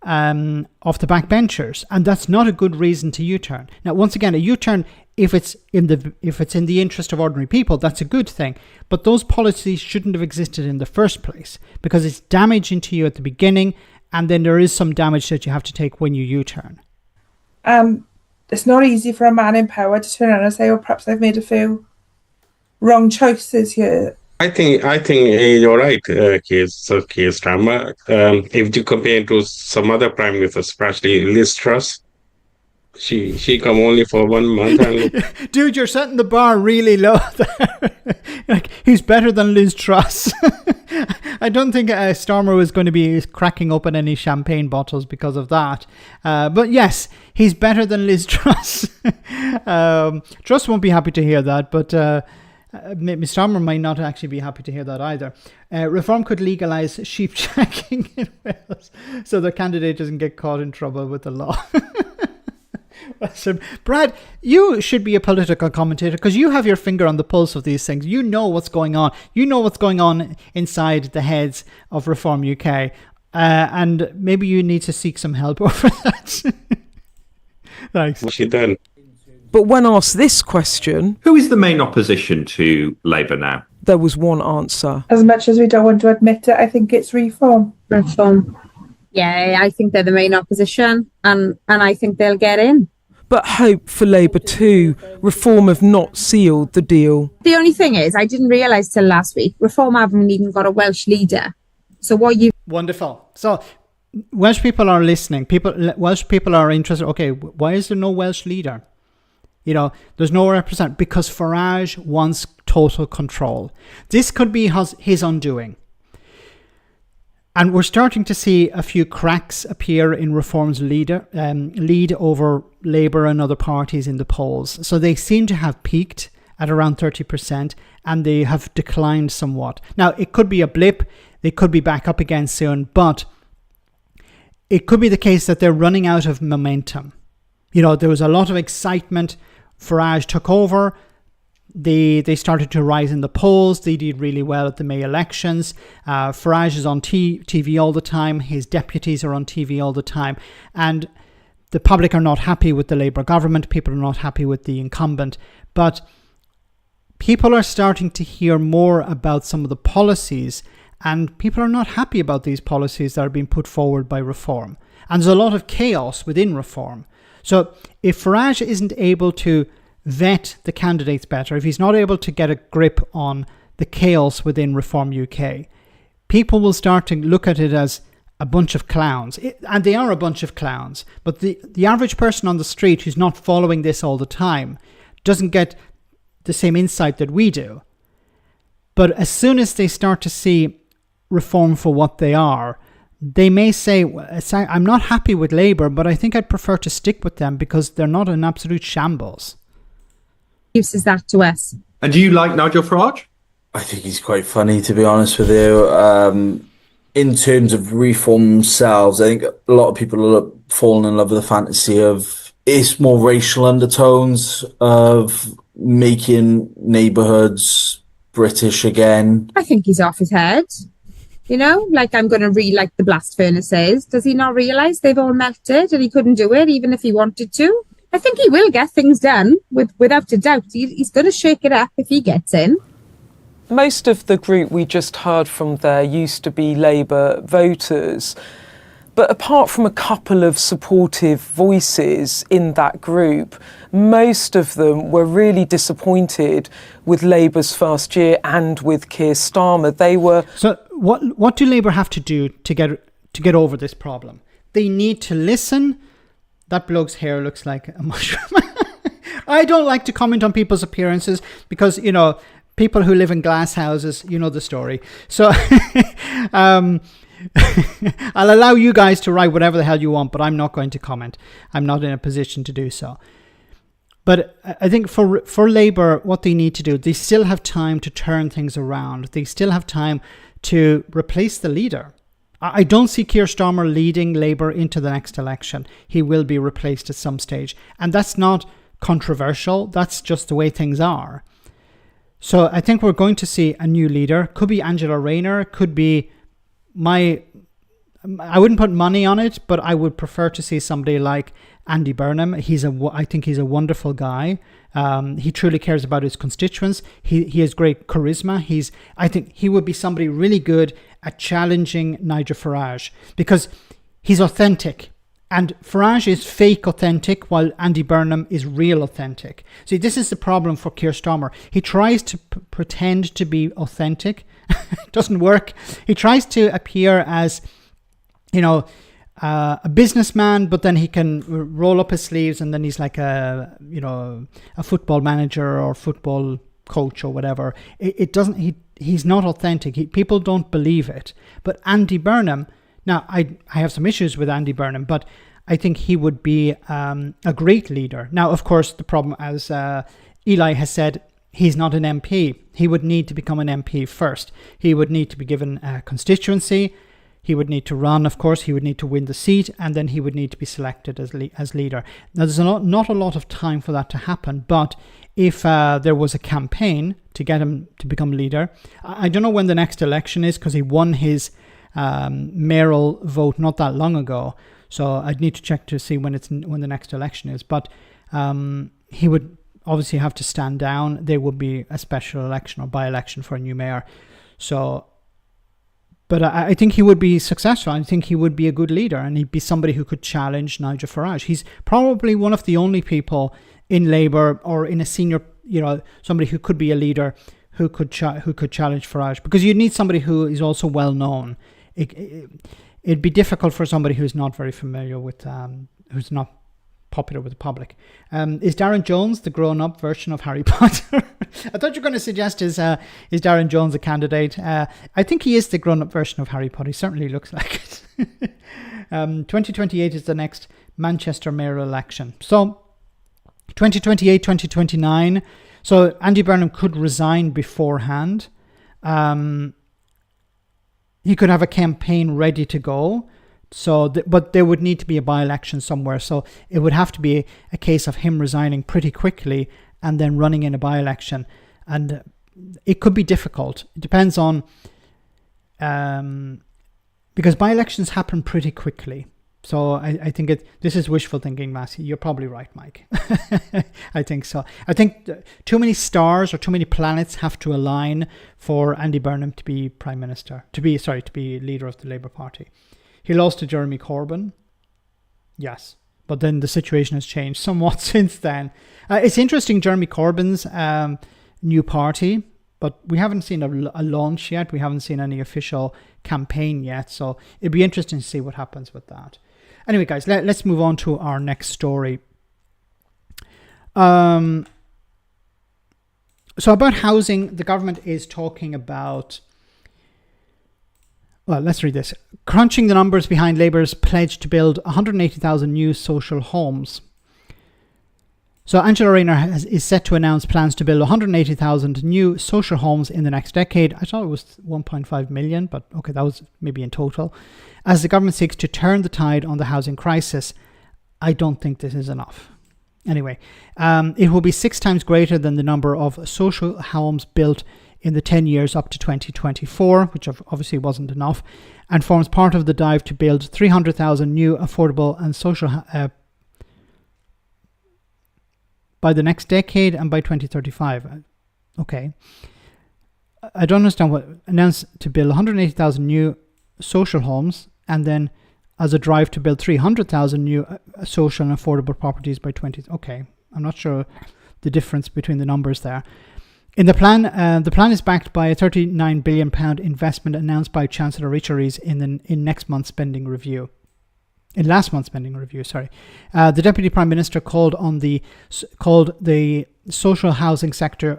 of the backbenchers, and that's not a good reason to U-turn. Now, once again, a U-turn, if it's in the interest of ordinary people, that's a good thing. But those policies shouldn't have existed in the first place, because it's damaging to you at the beginning, and then there is some damage that you have to take when you U-turn. It's not easy for a man in power to turn around and say, "Oh, perhaps I've made a few wrong choices here." I think you're right, Keir Starmer. If you compare to some other prime ministers, especially Liz Truss, she come only for 1 month. And Dude, you're setting the bar really low there. Like, he's better than Liz Truss. I don't think Starmer was going to be cracking open any champagne bottles because of that. But yes, he's better than Liz Truss. Truss won't be happy to hear that, but maybe Starmer might not actually be happy to hear that either. Reform could legalise sheep jacking in Wales so the candidate doesn't get caught in trouble with the law. So, Brad, you should be a political commentator because you have your finger on the pulse of these things. You know what's going on. You know what's going on inside the heads of Reform UK. And maybe you need to seek some help over that. Thanks. she done. But when asked this question, who is the main opposition to Labour now? There was one answer. As much as we don't want to admit it, I think it's Reform. Reform. Yeah, I think they're the main opposition, and I think they'll get in. But hope for Labour too. Reform have not sealed the deal. The only thing is, I didn't realise till last week, Reform haven't even got a Welsh leader. So what you... Wonderful. So Welsh people are listening. Welsh people are interested. Okay, why is there no Welsh leader? You know, there's no representative because Farage wants total control. This could be his undoing. And we're starting to see a few cracks appear in Reform's lead over Labour and other parties in the polls. So they seem to have peaked at around 30% and they have declined somewhat. Now, it could be a blip. They could be back up again soon, but it could be the case that they're running out of momentum. You know, there was a lot of excitement. Farage took over. They started to rise in the polls. They did really well at the May elections. Farage is on TV all the time. His deputies are on TV all the time. And the public are not happy with the Labour government. People are not happy with the incumbent. But people are starting to hear more about some of the policies. And people are not happy about these policies that are being put forward by Reform. And there's a lot of chaos within Reform. So if Farage isn't able to vet the candidates better, if he's not able to get a grip on the chaos within Reform UK, people will start to look at it as a bunch of clowns. And they are a bunch of clowns. But the average person on the street who's not following this all the time doesn't get the same insight that we do. But as soon as they start to see Reform for what they are, they may say, I'm not happy with Labour, but I think I'd prefer to stick with them because they're not an absolute shambles. Use is that to us. And do you like Nigel Farage? I think he's quite funny, to be honest with you. In terms of Reform themselves, I think a lot of people are falling in love with the fantasy of it's more racial undertones of making neighbourhoods British again. I think he's off his head. You know, like I'm going to read like the blast furnaces. Does he not realise they've all melted and he couldn't do it even if he wanted to? I think he will get things done without a doubt. He's going to shake it up if he gets in. Most of the group we just heard from there used to be Labour voters. But apart from a couple of supportive voices in that group, most of them were really disappointed with Labour's first year and with Keir Starmer. They were... So what do Labour have to do to get over this problem? They need to listen. That bloke's hair looks like a mushroom. I don't like to comment on people's appearances because, you know, people who live in glass houses, you know the story. So I'll allow you guys to write whatever the hell you want, but I'm not going to comment. I'm not in a position to do so. But I think for Labour, what they need to do, they still have time to turn things around. They still have time to replace the leader. I don't see Keir Starmer leading Labour into the next election. He will be replaced at some stage. And that's not controversial. That's just the way things are. So I think we're going to see a new leader. Could be Angela Rayner. Could be I wouldn't put money on it, but I would prefer to see somebody like Andy Burnham. I think he's a wonderful guy. He truly cares about his constituents. He has great charisma. I think he would be somebody really good at challenging Nigel Farage because he's authentic. And Farage is fake authentic while Andy Burnham is real authentic. See, this is the problem for Keir Starmer. He tries to pretend to be authentic. It doesn't work. He tries to appear as a businessman, but then he can roll up his sleeves and then he's like a football manager or football coach or whatever. He's not authentic. People don't believe it. But Andy Burnham, now I have some issues with Andy Burnham, but I think he would be a great leader. Now, of course, the problem, as Eli has said, he's not an MP. He would need to become an MP first. He would need to be given a constituency. He would need to run, of course. He would need to win the seat, and then he would need to be selected as leader. Now, there's not a lot of time for that to happen, but if there was a campaign to get him to become leader, I don't know when the next election is because he won his mayoral vote not that long ago. So I'd need to check to see when the next election is. But he would obviously have to stand down. There would be a special election or by-election for a new mayor. But I think he would be successful. I think he would be a good leader, and he'd be somebody who could challenge Nigel Farage. He's probably one of the only people in Labour or in a senior, somebody who could be a leader who could challenge Farage, because you need somebody who is also well known. It'd be difficult for somebody who's not very familiar with, who's not popular with the public. Is Darren Jones the grown-up version of Harry Potter? I thought you were going to suggest is Darren Jones a candidate? I think he is the grown-up version of Harry Potter. He certainly looks like it. 2028 is the next Manchester mayoral election. So 2028, 2029. So Andy Burnham could resign beforehand. He could have a campaign ready to go. But there would need to be a by-election somewhere. So it would have to be a case of him resigning pretty quickly and then running in a by-election. And it could be difficult. It depends on... because by-elections happen pretty quickly. So I think this is wishful thinking, Massey. You're probably right, Mike. I think so. I think too many stars or too many planets have to align for Andy Burnham to be Prime Minister. To be leader of the Labour Party. He lost to Jeremy Corbyn. Yes. But then the situation has changed somewhat since then. It's interesting, Jeremy Corbyn's new party, but we haven't seen a launch yet. We haven't seen any official campaign yet. So it'd be interesting to see what happens with that. Anyway, guys, let's move on to our next story. So about housing, the government is talking about... Well, let's read this. Crunching the numbers behind Labour's pledge to build 180,000 new social homes. So Angela Rayner is set to announce plans to build 180,000 new social homes in the next decade. I thought it was 1.5 million, but okay, that was maybe in total. As the government seeks to turn the tide on the housing crisis, I don't think this is enough. Anyway, it will be 6 times greater than the number of social homes built in the 10 years up to 2024, which obviously wasn't enough, and forms part of the drive to build 300,000 new affordable and social by the next decade and by 2035. Okay. I don't understand what announced to build 180,000 new social homes and then as a drive to build 300,000 new social and affordable properties by 20. Okay. I'm not sure the difference between the numbers there. In the plan is backed by a £39 billion investment announced by Chancellor Richard Rees in last month's spending review. Sorry, the Deputy Prime Minister called on the social housing sector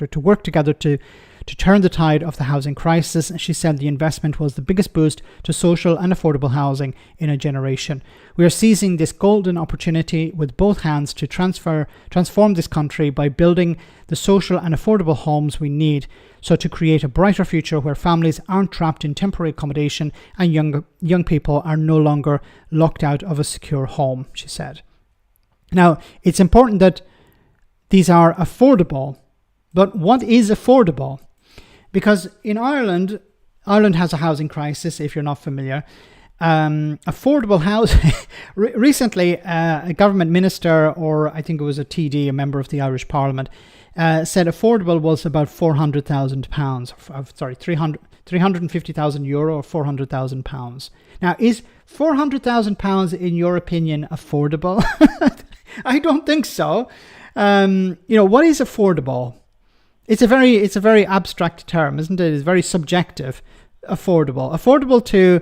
to work together to to turn the tide of the housing crisis. She said the investment was the biggest boost to social and affordable housing in a generation. We are seizing this golden opportunity with both hands to transform this country by building the social and affordable homes we need, so to create a brighter future where families aren't trapped in temporary accommodation and young people are no longer locked out of a secure home, she said. Now, it's important that these are affordable, but what is affordable? Because in Ireland has a housing crisis, if you're not familiar. Affordable housing. Recently, a government minister, or I think it was a TD, a member of the Irish Parliament, said affordable was about £400,000. Sorry, 350,000 euro or £400,000. Now, is £400,000 in your opinion affordable? I don't think so. What is affordable? It's a very abstract term, isn't it? It's very subjective. Affordable to,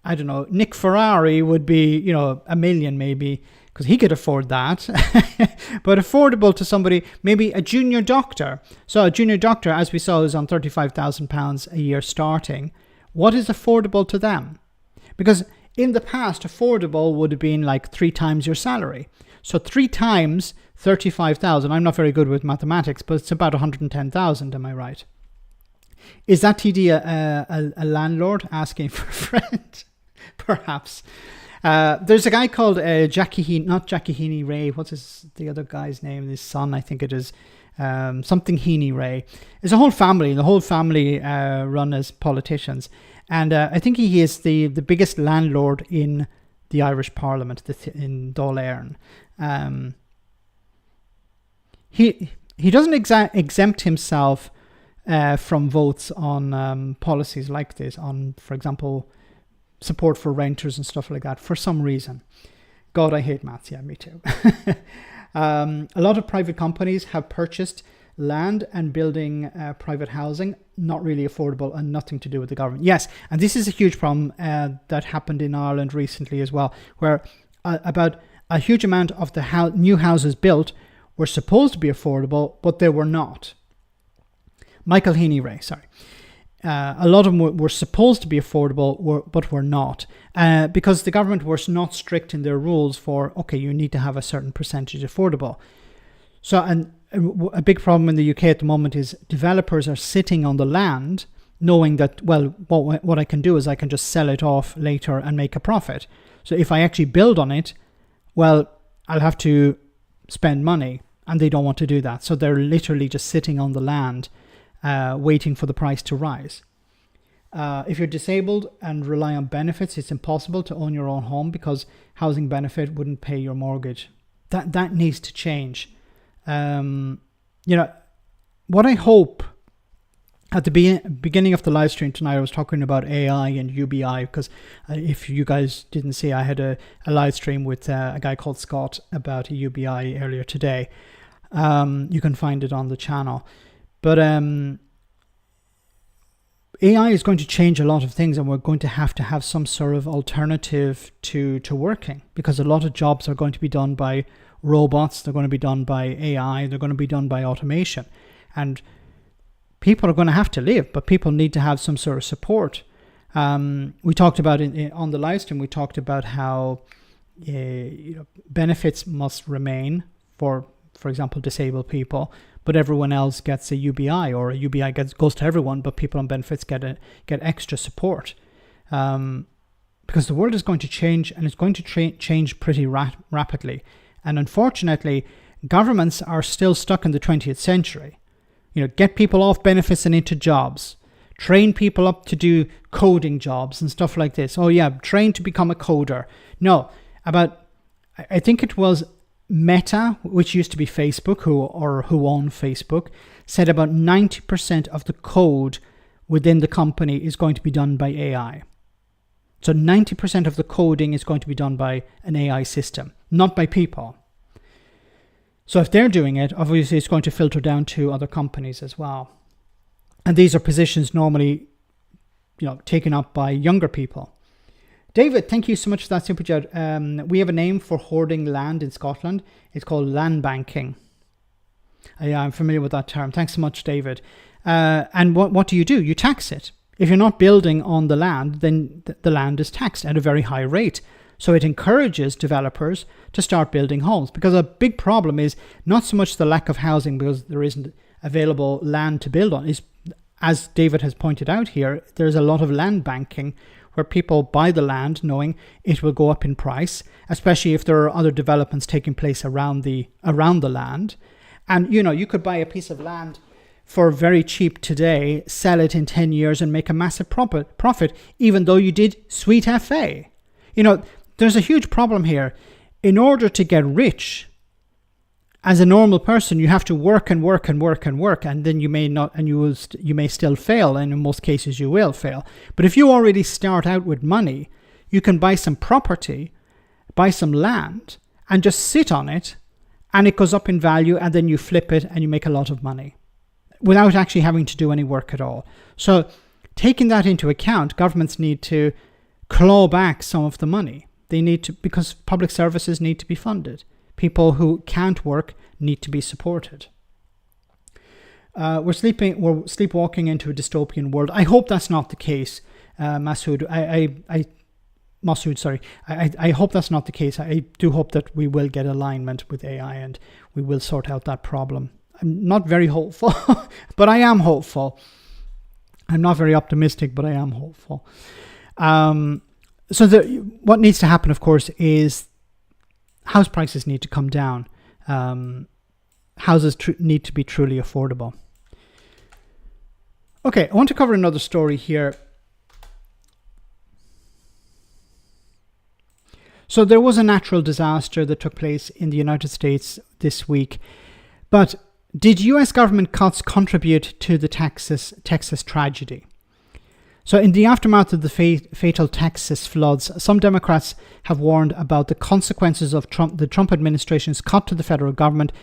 I don't know, Nick Ferrari would be, $1 million maybe, because he could afford that. But affordable to somebody, maybe a junior doctor. So a junior doctor, as we saw, is on £35,000 a year starting. What is affordable to them? Because in the past, affordable would have been like 3 times your salary. So 3 times 35,000. I'm not very good with mathematics, but it's about 110,000. Am I right? Is that TD a landlord asking for rent? Perhaps. There's a guy called not Jackie Heaney Ray. What's the other guy's name? His son, I think it is. Something Heaney Ray. There's a whole family. The whole family run as politicians. And I think he is the biggest landlord in the Irish Parliament, in Dáil Éireann. He doesn't exempt himself from votes on policies like this, on, for example, support for renters and stuff like that, for some reason. God, I hate maths. Yeah, me too. A lot of private companies have purchased land and building private housing, not really affordable and nothing to do with the government. Yes, and this is a huge problem that happened in Ireland recently as well, where about a huge amount of the new houses built were supposed to be affordable, but they were not. Michael Heaney Ray, sorry. A lot of them were supposed to be affordable, but were not, because the government was not strict in their rules for, okay, you need to have a certain percentage affordable. So, and a big problem in the UK at the moment is developers are sitting on the land knowing that, well, what I can do is I can just sell it off later and make a profit. So if I actually build on it, well, I'll have to spend money, and they don't want to do that. So they're literally just sitting on the land waiting for the price to rise. If you're disabled and rely on benefits, it's impossible to own your own home because housing benefit wouldn't pay your mortgage. That needs to change. What I hope, at the beginning of the live stream tonight, I was talking about AI and UBI, because if you guys didn't see, I had a live stream with a guy called Scott about a UBI earlier today. You can find it on the channel. But AI is going to change a lot of things, and we're going to have some sort of alternative to working, because a lot of jobs are going to be done by robots, they're going to be done by AI, they're going to be done by automation. And people are going to have to live, but people need to have some sort of support. We talked about on the live stream, we talked about how benefits must remain for example, disabled people, but everyone else gets a UBI, or a UBI goes to everyone, but people on benefits get extra support. Because the world is going to change, and it's going to change pretty rapidly. And unfortunately, governments are still stuck in the 20th century. Get people off benefits and into jobs. Train people up to do coding jobs and stuff like this. Oh yeah, train to become a coder. No, I think it was Meta, which used to be Facebook, who own Facebook, said about 90% of the code within the company is going to be done by AI. So 90% of the coding is going to be done by an AI system, not by people. So if they're doing it, obviously it's going to filter down to other companies as well. And these are positions normally, taken up by younger people. David, thank you so much for that super chat. We have a name for hoarding land in Scotland. It's called land banking. Yeah, I'm familiar with that term. Thanks so much, David. And what do? You tax it. If you're not building on the land, then the land is taxed at a very high rate. So it encourages developers to start building homes, because a big problem is not so much the lack of housing because there isn't available land to build on. Is, as David has pointed out here, there's a lot of land banking where people buy the land knowing it will go up in price, especially if there are other developments taking place around the land. And you could buy a piece of land for very cheap today, sell it in 10 years and make a massive profit, even though you did sweet FA. There's a huge problem here. In order to get rich, as a normal person, you have to work and work and work and work, and then you may not, and you may still fail, and in most cases you will fail. But if you already start out with money, you can buy some property, buy some land, and just sit on it, and it goes up in value, and then you flip it and you make a lot of money without actually having to do any work at all. So taking that into account, governments need to claw back some of the money. They need to, because public services need to be funded. People who can't work need to be supported. We're sleepwalking into a dystopian world. I hope that's not the case, Masood. Masood, sorry. I hope that's not the case. I do hope that we will get alignment with AI and we will sort out that problem. I'm not very hopeful, but I am hopeful. I'm not very optimistic, but I am hopeful. So what needs to happen, of course, is house prices need to come down. Houses need to be truly affordable. Okay, I want to cover another story here. So there was a natural disaster that took place in the United States this week. But did US government cuts contribute to the Texas tragedy? So in the aftermath of the fatal Texas floods, some Democrats have warned about the consequences of the Trump administration's cuts to the federal government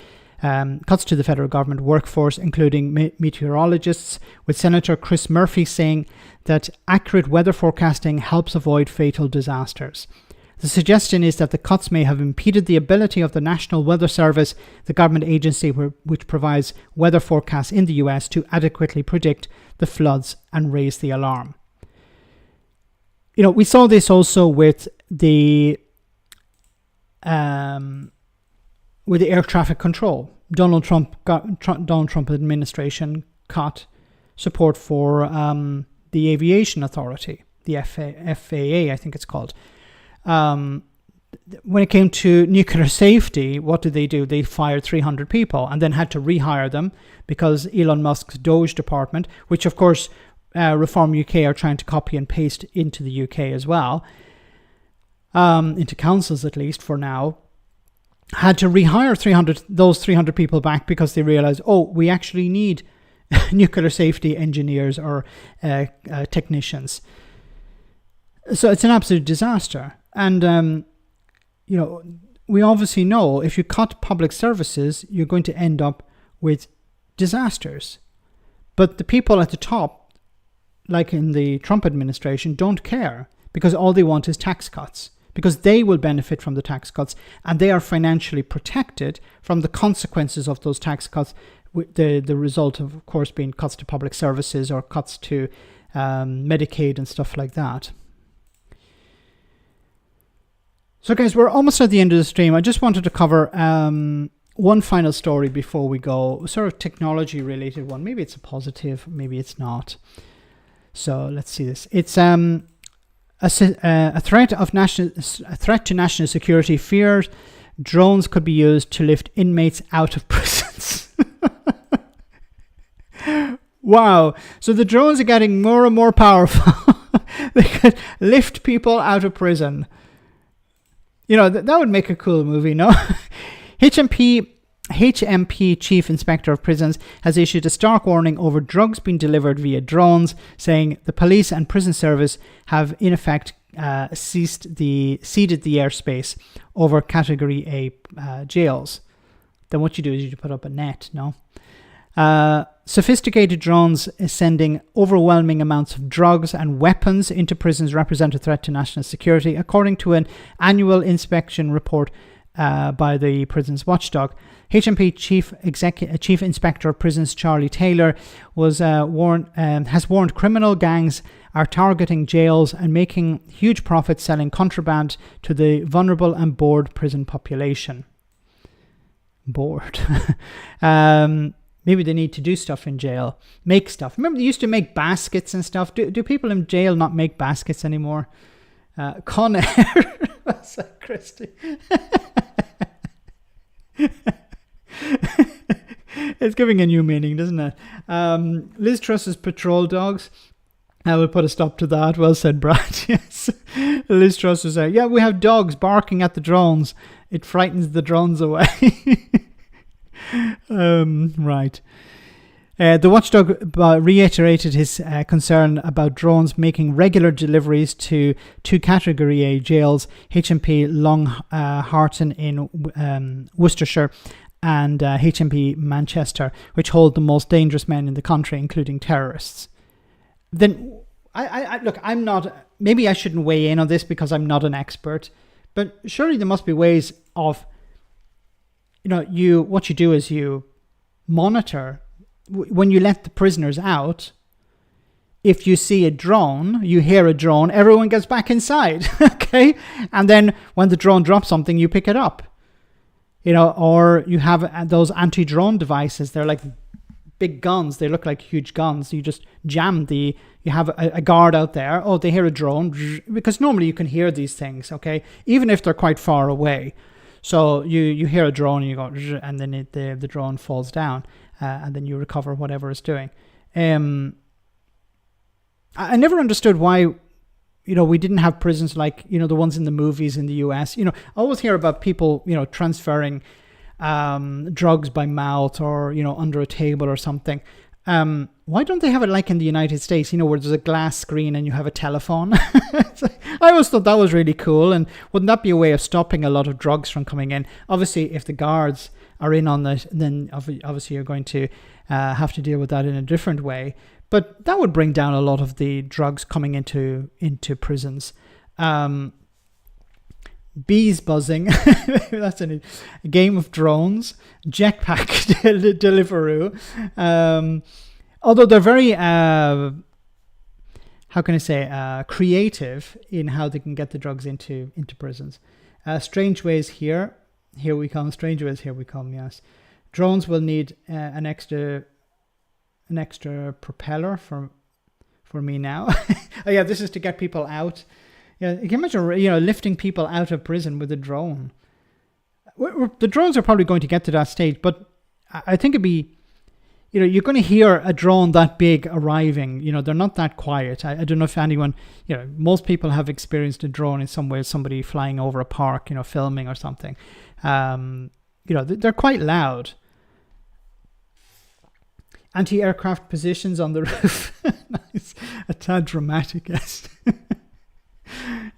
workforce, including meteorologists, with Senator Chris Murphy saying that accurate weather forecasting helps avoid fatal disasters. The suggestion is that the cuts may have impeded the ability of the National Weather Service, the government agency which provides weather forecasts in the US, to adequately predict the floods and raise the alarm. We saw this also with the air traffic control. Donald Trump administration cut support for the Aviation Authority, the FAA, I think it's called. When it came to nuclear safety, what did they do? They fired 300 people and then had to rehire them because Elon Musk's Doge department, which of course Reform UK are trying to copy and paste into the UK as well, into councils at least for now, had to rehire those 300 people back because they realized, we actually need nuclear safety engineers or technicians. So it's an absolute disaster. And, we obviously know if you cut public services, you're going to end up with disasters. But the people at the top, like in the Trump administration, don't care because all they want is tax cuts, because they will benefit from the tax cuts and they are financially protected from the consequences of those tax cuts, the result of course, being cuts to public services or cuts to Medicaid and stuff like that. So guys, we're almost at the end of the stream. I just wanted to cover one final story before we go, sort of technology related one. Maybe it's a positive, maybe it's not. So let's see this. It's a threat to national security. Fears drones could be used to lift inmates out of prisons. Wow. So the drones are getting more and more powerful. They could lift people out of prison. That would make a cool movie, no? HMP Chief Inspector of Prisons has issued a stark warning over drugs being delivered via drones, saying the police and prison service have in effect ceded the airspace over Category A jails. Then what you do is you put up a net, no? Sophisticated drones sending overwhelming amounts of drugs and weapons into prisons represent a threat to national security, according to an annual inspection report by the prison's watchdog. HMP Chief Inspector of Prisons Charlie Taylor has warned criminal gangs are targeting jails and making huge profits selling contraband to the vulnerable and bored prison population. Bored. Maybe they need to do stuff in jail. Make stuff. Remember they used to make baskets and stuff. Do people in jail not make baskets anymore? Con Air. What's that, Christy? It's giving a new meaning, doesn't it? Liz Truss's patrol dogs. I will put a stop to that. Well said, Brad. Yes. Liz Truss was saying, yeah, we have dogs barking at the drones. It frightens the drones away. Right. The watchdog reiterated his concern about drones making regular deliveries to two Category A jails, HMP Longharton in Worcestershire and HMP Manchester, which hold the most dangerous men in the country, including terrorists. Then, I look, I'm not, maybe I shouldn't weigh in on this because I'm not an expert, but surely there must be ways of, what you do is you monitor, when you let the prisoners out, if you see a drone, you hear a drone, everyone gets back inside, okay? And then when the drone drops something, you pick it up. Or you have those anti-drone devices. They're like big guns. They look like huge guns. You just jam you have a guard out there. Oh, they hear a drone. Because normally you can hear these things, okay? Even if they're quite far away. So you hear a drone and you go, and then the drone falls down. And then you recover whatever it's doing. I never understood why, we didn't have prisons like, the ones in the movies in the US. I always hear about people, transferring drugs by mouth or, under a table or something. Why don't they have it like in the United States, where there's a glass screen and you have a telephone? I always thought that was really cool. And wouldn't that be a way of stopping a lot of drugs from coming in? Obviously, if the guards are in on it, then obviously you're going to have to deal with that in a different way. But that would bring down a lot of the drugs coming into prisons. Bees buzzing. That's a Game of Drones. Jetpack Deliveroo. Although they're very, creative in how they can get the drugs into prisons. Strange ways here. Here we come. Strange ways. Here we come. Yes. Drones will need an extra propeller for me now. Oh yeah, this is to get people out. Yeah, you can imagine, lifting people out of prison with a drone. The drones are probably going to get to that stage, but I think it'd be, you're going to hear a drone that big arriving. They're not that quiet. I don't know if anyone, most people have experienced a drone in some way, somebody flying over a park, filming or something. They're quite loud. Anti-aircraft positions on the roof. Nice. A tad dramatic, yes.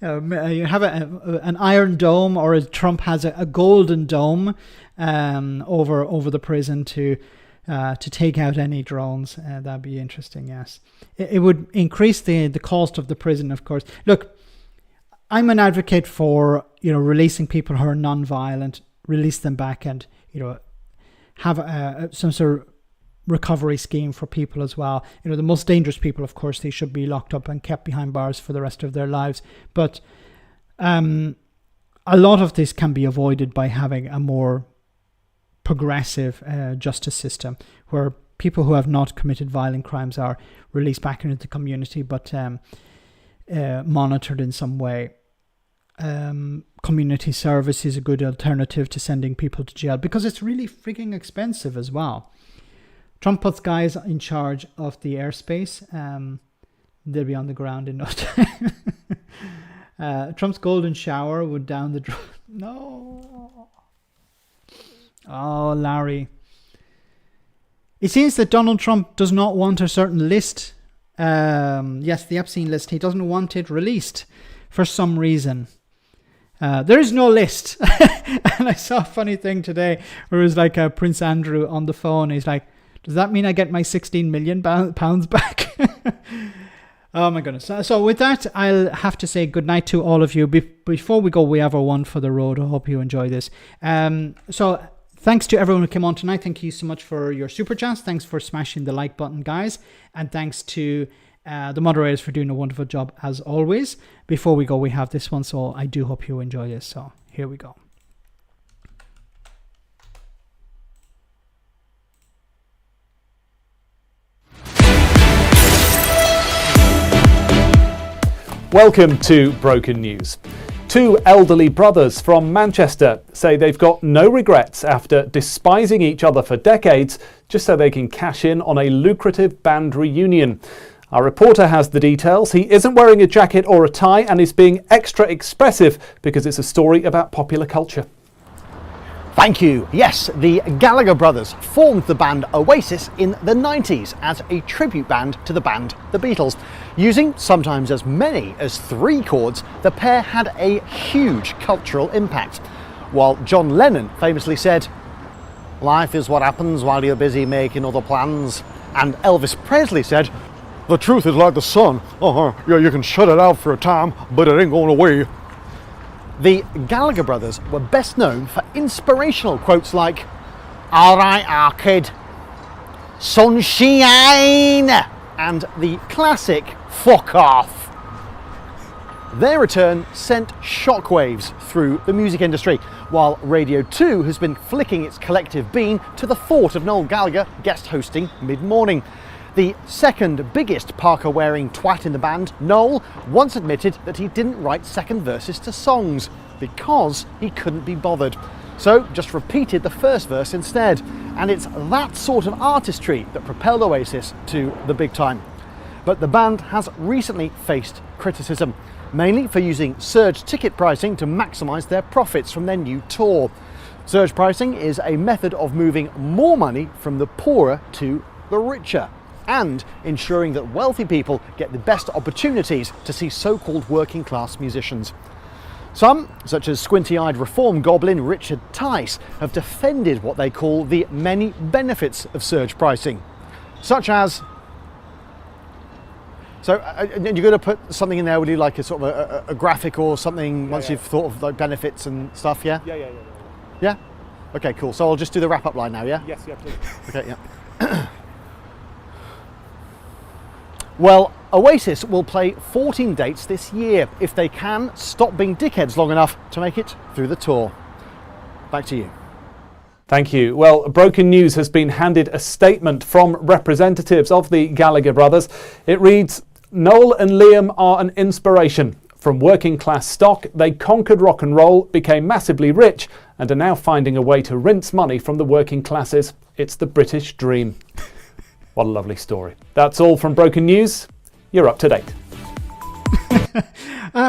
You have an iron dome, or Trump has a golden dome over the prison to take out any drones. That'd be interesting, yes. It would increase the cost of the prison, of course. Look, I'm an advocate for, releasing people who are non-violent, release them back and, have some sort of recovery scheme for people as well. The most dangerous people, of course, they should be locked up and kept behind bars for the rest of their lives. But a lot of this can be avoided by having a more progressive justice system where people who have not committed violent crimes are released back into the community, but monitored in some way. Community service is a good alternative to sending people to jail because it's really freaking expensive as well. Trump puts guys in charge of the airspace. They'll be on the ground in no time. Trump's golden shower would down the... No. Oh, Larry. It seems that Donald Trump does not want a certain list. Yes, the Epstein list. He doesn't want it released for some reason. There is no list. And I saw a funny thing today where it was like Prince Andrew on the phone. He's like, does that mean I get my 16 million pounds back? Oh my goodness. So with that, I'll have to say goodnight to all of you. Before we go, we have our one for the road. I hope you enjoy this. So thanks to everyone who came on tonight. Thank you so much for your super chats. Thanks for smashing the like button, guys. And thanks to the moderators for doing a wonderful job as always. Before we go, we have this one. So I do hope you enjoy this. So here we go. Welcome to Broken News. Two elderly brothers from Manchester say they've got no regrets after despising each other for decades just so they can cash in on a lucrative band reunion. Our reporter has the details. He isn't wearing a jacket or a tie and is being extra expressive because it's a story about popular culture. Thank you. Yes, the Gallagher brothers formed the band Oasis in the 90s as a tribute band to the band The Beatles. Using sometimes as many as 3 chords, the pair had a huge cultural impact. While John Lennon famously said, "Life is what happens while you're busy making other plans." And Elvis Presley said, "The truth is like the sun. Yeah, you can shut it out for a time, but it ain't going away." The Gallagher brothers were best known for inspirational quotes like, "All right, our kid, sunshine," and the classic "fuck off." Their return sent shockwaves through the music industry, while Radio 2 has been flicking its collective bean to the thought of Noel Gallagher guest hosting mid-morning. The second biggest Parker-wearing twat in the band, Noel, once admitted that he didn't write second verses to songs because he couldn't be bothered. So just repeated the first verse instead. And it's that sort of artistry that propelled Oasis to the big time. But the band has recently faced criticism, mainly for using surge ticket pricing to maximise their profits from their new tour. Surge pricing is a method of moving more money from the poorer to the richer, and ensuring that wealthy people get the best opportunities to see so-called working class musicians. Some, such as squinty-eyed reform goblin Richard Tice, have defended what they call the many benefits of surge pricing, such as... So you're going to put something in there, would you, like a sort of a graphic or something, once you've thought of like benefits and stuff, yeah? Yeah? Yeah? Okay, cool. So I'll just do the wrap-up line now, yeah? Yes, yeah, please. Okay, yeah. Well, Oasis will play 14 dates this year if they can stop being dickheads long enough to make it through the tour. Back to you. Thank you. Well, Broken News has been handed a statement from representatives of the Gallagher brothers. It reads, "Noel and Liam are an inspiration. From working class stock, they conquered rock and roll, became massively rich, and are now finding a way to rinse money from the working classes. It's the British dream." What a lovely story. That's all from Broken News. You're up to date.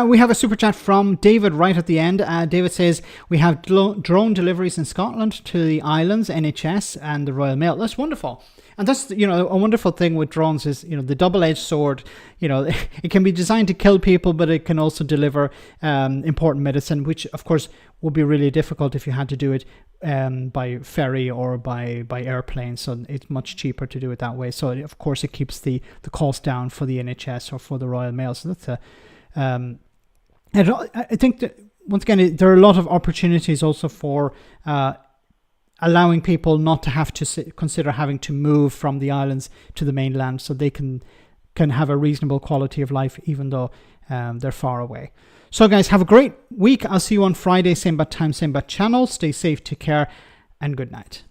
We have a super chat from David right at the end. David says, "We have drone deliveries in Scotland to the islands, NHS and the Royal Mail." That's wonderful. And that's, a wonderful thing with drones is, the double-edged sword, it can be designed to kill people, but it can also deliver important medicine, which of course would be really difficult if you had to do it by ferry or by airplane. So it's much cheaper to do it that way. So of course it keeps the cost down for the NHS or for the Royal Mail. So that's I think that once again, there are a lot of opportunities also for allowing people not to have to consider having to move from the islands to the mainland, so they can have a reasonable quality of life even though they're far away. So guys, have a great week. I'll see you on Friday, same bad time, same bad channel. Stay safe, take care, and good night.